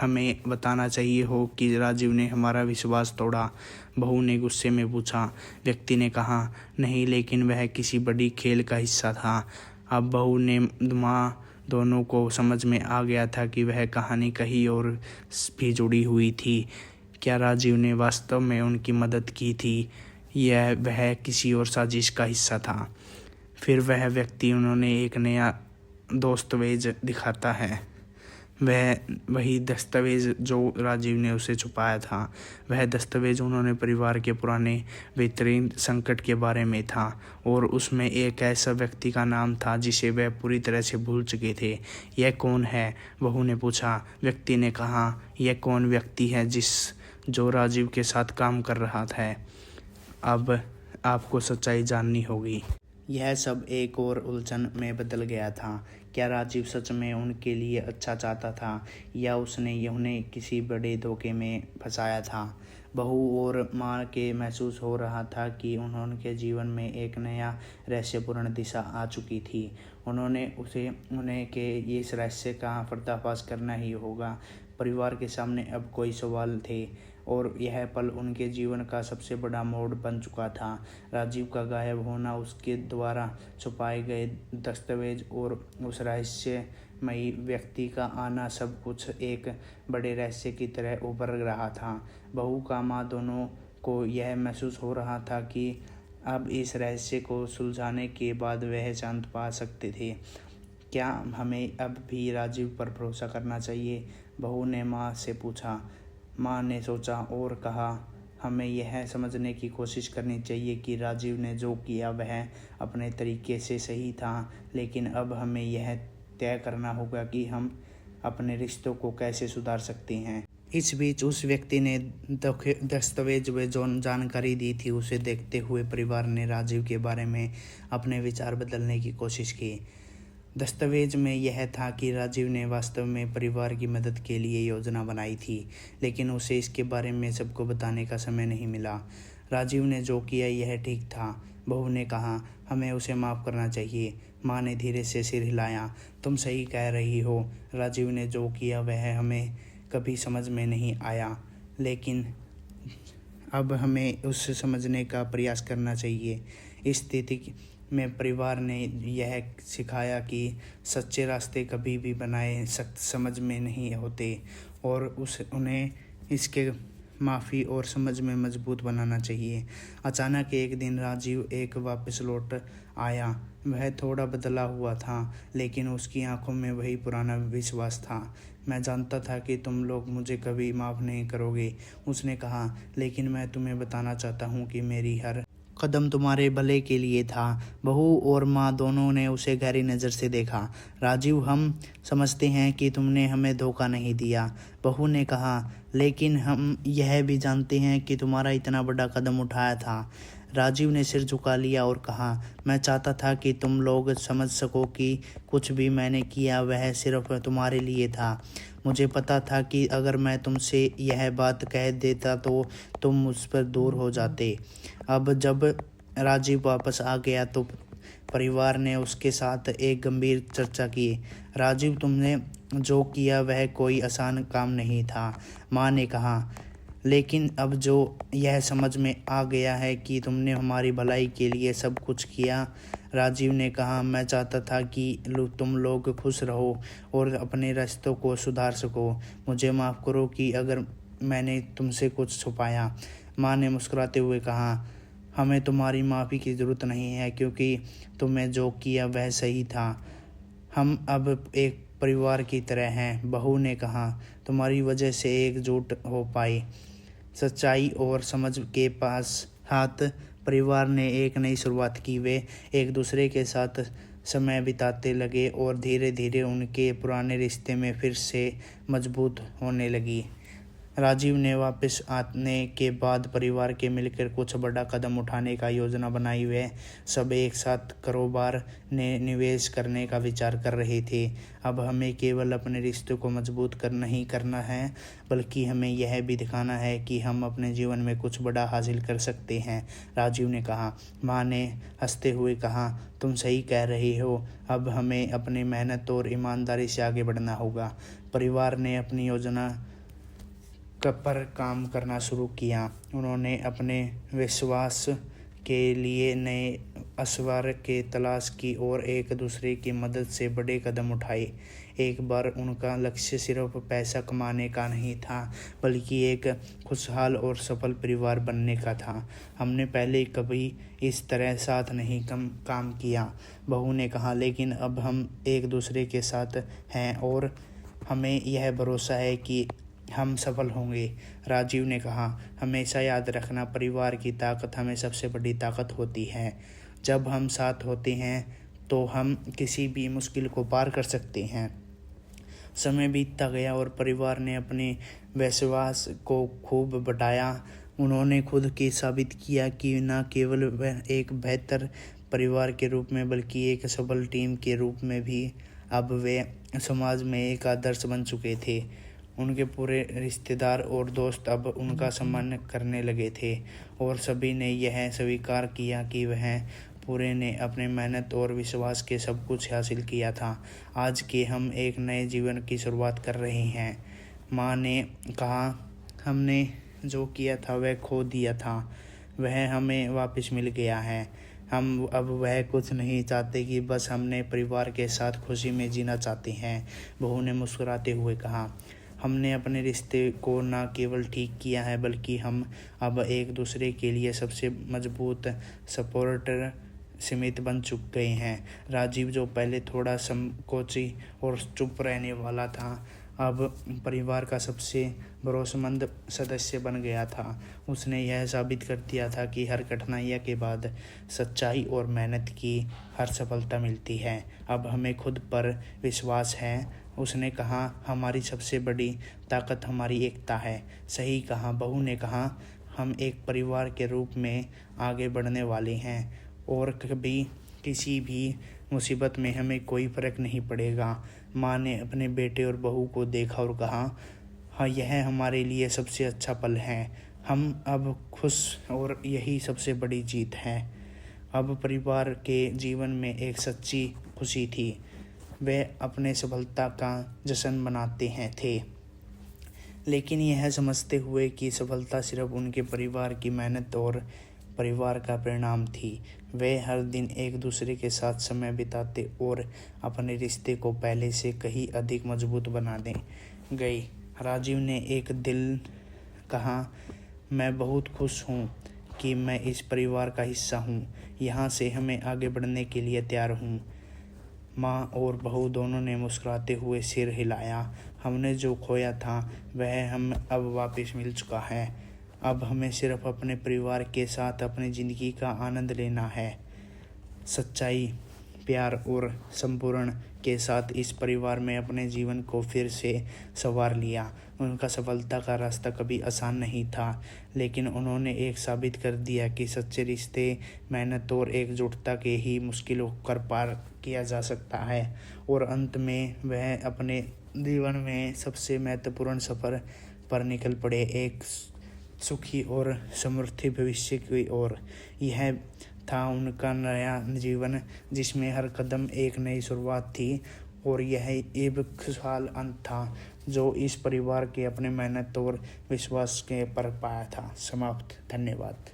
हमें बताना चाहिए हो कि राजीव ने हमारा विश्वास तोड़ा? बहू ने गुस्से में पूछा। व्यक्ति ने कहा, नहीं, लेकिन वह किसी बड़ी खेल का हिस्सा था। अब बहू ने माँ दोनों को समझ में आ गया था कि वह कहानी कहीं और भी जुड़ी हुई थी। क्या राजीव ने वास्तव में उनकी मदद की थी या वह किसी और साजिश का हिस्सा था? फिर वह व्यक्ति उन्होंने एक नया दस्तावेज दिखाता है। वह वही दस्तावेज जो राजीव ने उसे छुपाया था। वह दस्तावेज उन्होंने परिवार के पुराने बेहतरीन संकट के बारे में था और उसमें एक ऐसा व्यक्ति का नाम था जिसे वह पूरी तरह से भूल चुके थे। यह कौन है? बहू ने पूछा। व्यक्ति ने कहा, यह कौन व्यक्ति है जो राजीव के साथ काम कर रहा था? अब आपको सच्चाई जाननी होगी। यह सब एक और उलझन में बदल गया था। क्या राजीव सच में उनके लिए अच्छा चाहता था या उसने उन्हें किसी बड़े धोखे में फंसाया था? बहू और माँ के महसूस हो रहा था कि उनके जीवन में एक नया रहस्यपूर्ण दिशा आ चुकी थी। उन्हें के इस रहस्य का पर्दाफाश करना ही होगा। परिवार के सामने अब कोई सवाल थे और यह पल उनके जीवन का सबसे बड़ा मोड़ बन चुका था। राजीव का गायब होना, उसके द्वारा छुपाए गए दस्तावेज और उस रहस्यमयी व्यक्ति का आना, सब कुछ एक बड़े रहस्य की तरह उभर रहा था। बहू का माँ दोनों को यह महसूस हो रहा था कि अब इस रहस्य को सुलझाने के बाद वह शांत पा सकते थे। क्या हमें अब भी राजीव पर भरोसा करना चाहिए? बहू ने माँ से पूछा। माँ ने सोचा और कहा, हमें यह समझने की कोशिश करनी चाहिए कि राजीव ने जो किया वह अपने तरीके से सही था, लेकिन अब हमें यह तय करना होगा कि हम अपने रिश्तों को कैसे सुधार सकते हैं। इस बीच उस व्यक्ति ने दस्तावेज में जो जानकारी दी थी उसे देखते हुए परिवार ने राजीव के बारे में अपने विचार बदलने की कोशिश की। दस्तावेज में यह था कि राजीव ने वास्तव में परिवार की मदद के लिए योजना बनाई थी, लेकिन उसे इसके बारे में सबको बताने का समय नहीं मिला। राजीव ने जो किया यह ठीक था। बहू ने कहा, हमें उसे माफ़ करना चाहिए। माँ ने धीरे से सिर हिलाया। तुम सही कह रही हो। राजीव ने जो किया वह हमें कभी समझ में नहीं आया, लेकिन अब हमें उसे समझने का प्रयास करना चाहिए। इस स्थिति में परिवार ने यह सिखाया कि सच्चे रास्ते कभी भी बनाए सख्त समझ में नहीं होते और उन्हें इसके माफ़ी और समझ में मजबूत बनाना चाहिए। अचानक एक दिन राजीव एक वापस लौट आया। वह थोड़ा बदला हुआ था, लेकिन उसकी आंखों में वही पुराना विश्वास था। मैं जानता था कि तुम लोग मुझे कभी माफ़ नहीं करोगे, उसने कहा, लेकिन मैं तुम्हें बताना चाहता हूँ कि मेरी हर कदम तुम्हारे भले के लिए था। बहू और माँ दोनों ने उसे गहरी नज़र से देखा। राजीव, हम समझते हैं कि तुमने हमें धोखा नहीं दिया, बहू ने कहा, लेकिन हम यह भी जानते हैं कि तुम्हारा इतना बड़ा कदम उठाया था। राजीव ने सिर झुका लिया और कहा, मैं चाहता था कि तुम लोग समझ सको कि कुछ भी मैंने किया वह सिर्फ तुम्हारे लिए था। मुझे पता था कि अगर मैं तुमसे यह बात कह देता तो तुम मुझ पर दूर हो जाते। अब जब राजीव वापस आ गया तो परिवार ने उसके साथ एक गंभीर चर्चा की। राजीव, तुमने जो किया वह कोई आसान काम नहीं था, माँ ने कहा, लेकिन अब जो यह समझ में आ गया है कि तुमने हमारी भलाई के लिए सब कुछ किया। राजीव ने कहा, मैं चाहता था कि तुम लोग खुश रहो और अपने रिश्तों को सुधार सको। मुझे माफ़ करो कि अगर मैंने तुमसे कुछ छुपाया। माँ ने मुस्कुराते हुए कहा, हमें तुम्हारी माफ़ी की ज़रूरत नहीं है, क्योंकि तुमने जो किया वह सही था। हम अब एक परिवार की तरह हैं, बहू ने कहा, तुम्हारी वजह से एकजुट हो पाए। सच्चाई और समझ के पास हाथ परिवार ने एक नई शुरुआत की। वे एक दूसरे के साथ समय बिताते लगे और धीरे धीरे उनके पुराने रिश्ते में फिर से मजबूत होने लगी। राजीव ने वापस आने के बाद परिवार के मिलकर कुछ बड़ा कदम उठाने का योजना बनाई। वे सब एक साथ कारोबार ने निवेश करने का विचार कर रहे थे। अब हमें केवल अपने रिश्तों को मजबूत नहीं करना है, बल्कि हमें यह भी दिखाना है कि हम अपने जीवन में कुछ बड़ा हासिल कर सकते हैं, राजीव ने कहा। माँ ने हंसते हुए कहा, तुम सही कह रही हो। अब हमें अपनी मेहनत और ईमानदारी से आगे बढ़ना होगा। परिवार ने अपनी योजना पर काम करना शुरू किया। उन्होंने अपने विश्वास के लिए नए असवार के तलाश की और एक दूसरे की मदद से बड़े कदम उठाए। एक बार उनका लक्ष्य सिर्फ पैसा कमाने का नहीं था, बल्कि एक खुशहाल और सफल परिवार बनने का था। हमने पहले कभी इस तरह साथ नहीं काम किया, बहू ने कहा, लेकिन अब हम एक दूसरे के साथ हैं और हमें यह भरोसा है कि हम सफल होंगे, राजीव ने कहा। हमेशा याद रखना, परिवार की ताकत हमें सबसे बड़ी ताकत होती है। जब हम साथ होते हैं तो हम किसी भी मुश्किल को पार कर सकते हैं। समय बीतता गया और परिवार ने अपने विश्वास को खूब बढ़ाया। उन्होंने खुद की साबित किया कि न केवल वह एक बेहतर परिवार के रूप में, बल्कि एक सफल टीम के रूप में भी अब वे समाज में एक आदर्श बन चुके थे। उनके पूरे रिश्तेदार और दोस्त अब उनका सम्मान करने लगे थे और सभी ने यह स्वीकार किया कि वह पूरे ने अपने मेहनत और विश्वास के सब कुछ हासिल किया था। आज के हम एक नए जीवन की शुरुआत कर रहे हैं, माँ ने कहा। हमने जो किया था वह खो दिया था, वह हमें वापस मिल गया है। हम अब वह कुछ नहीं चाहते कि बस हमने परिवार के साथ खुशी में जीना चाहते हैं, बहू ने मुस्कुराते हुए कहा। हमने अपने रिश्ते को न केवल ठीक किया है, बल्कि हम अब एक दूसरे के लिए सबसे मजबूत सपोर्टर सीमित बन चुके हैं। राजीव, जो पहले थोड़ा संकोची और चुप रहने वाला था, अब परिवार का सबसे भरोसेमंद सदस्य बन गया था। उसने यह साबित कर दिया था कि हर कठिनाइयों के बाद सच्चाई और मेहनत की हर सफलता मिलती है। अब हमें खुद पर विश्वास है। उसने कहा, हमारी सबसे बड़ी ताकत हमारी एकता है। सही कहा, बहू ने कहा, हम एक परिवार के रूप में आगे बढ़ने वाले हैं और कभी किसी भी मुसीबत में हमें कोई फ़र्क नहीं पड़ेगा। माँ ने अपने बेटे और बहू को देखा और कहा, हाँ, यह हमारे लिए सबसे अच्छा पल है। हम अब खुश और यही सबसे बड़ी जीत है। अब परिवार के जीवन में एक सच्ची खुशी थी। वे अपने सफलता का जश्न मनाते थे, लेकिन यह समझते हुए कि सफलता सिर्फ उनके परिवार की मेहनत और परिवार का परिणाम थी। वे हर दिन एक दूसरे के साथ समय बिताते और अपने रिश्ते को पहले से कहीं अधिक मजबूत बनाने गए। राजीव ने एक दिल कहा, मैं बहुत खुश हूँ कि मैं इस परिवार का हिस्सा हूँ। यहाँ से हमें आगे बढ़ने के लिए तैयार हूँ। माँ और बहू दोनों ने मुस्कुराते हुए सिर हिलाया। हमने जो खोया था वह हम अब वापस मिल चुका है। अब हमें सिर्फ अपने परिवार के साथ अपनी ज़िंदगी का आनंद लेना है। सच्चाई, प्यार और संपूर्ण के साथ इस परिवार में अपने जीवन को फिर से संवार लिया। उनका सफलता का रास्ता कभी आसान नहीं था, लेकिन उन्होंने एक साबित कर दिया कि सच्चे रिश्ते मेहनत और एकजुटता के ही मुश्किलों कर पार किया जा सकता है। और अंत में वह अपने जीवन में सबसे महत्वपूर्ण सफ़र पर निकल पड़े, एक सुखी और समृद्ध भविष्य की ओर। यह था उनका नया जीवन, जिसमें हर कदम एक नई शुरुआत थी और यह एक खुशहाल अंत था जो इस परिवार के अपने मेहनत और विश्वास के पर पाया था। समाप्त। धन्यवाद।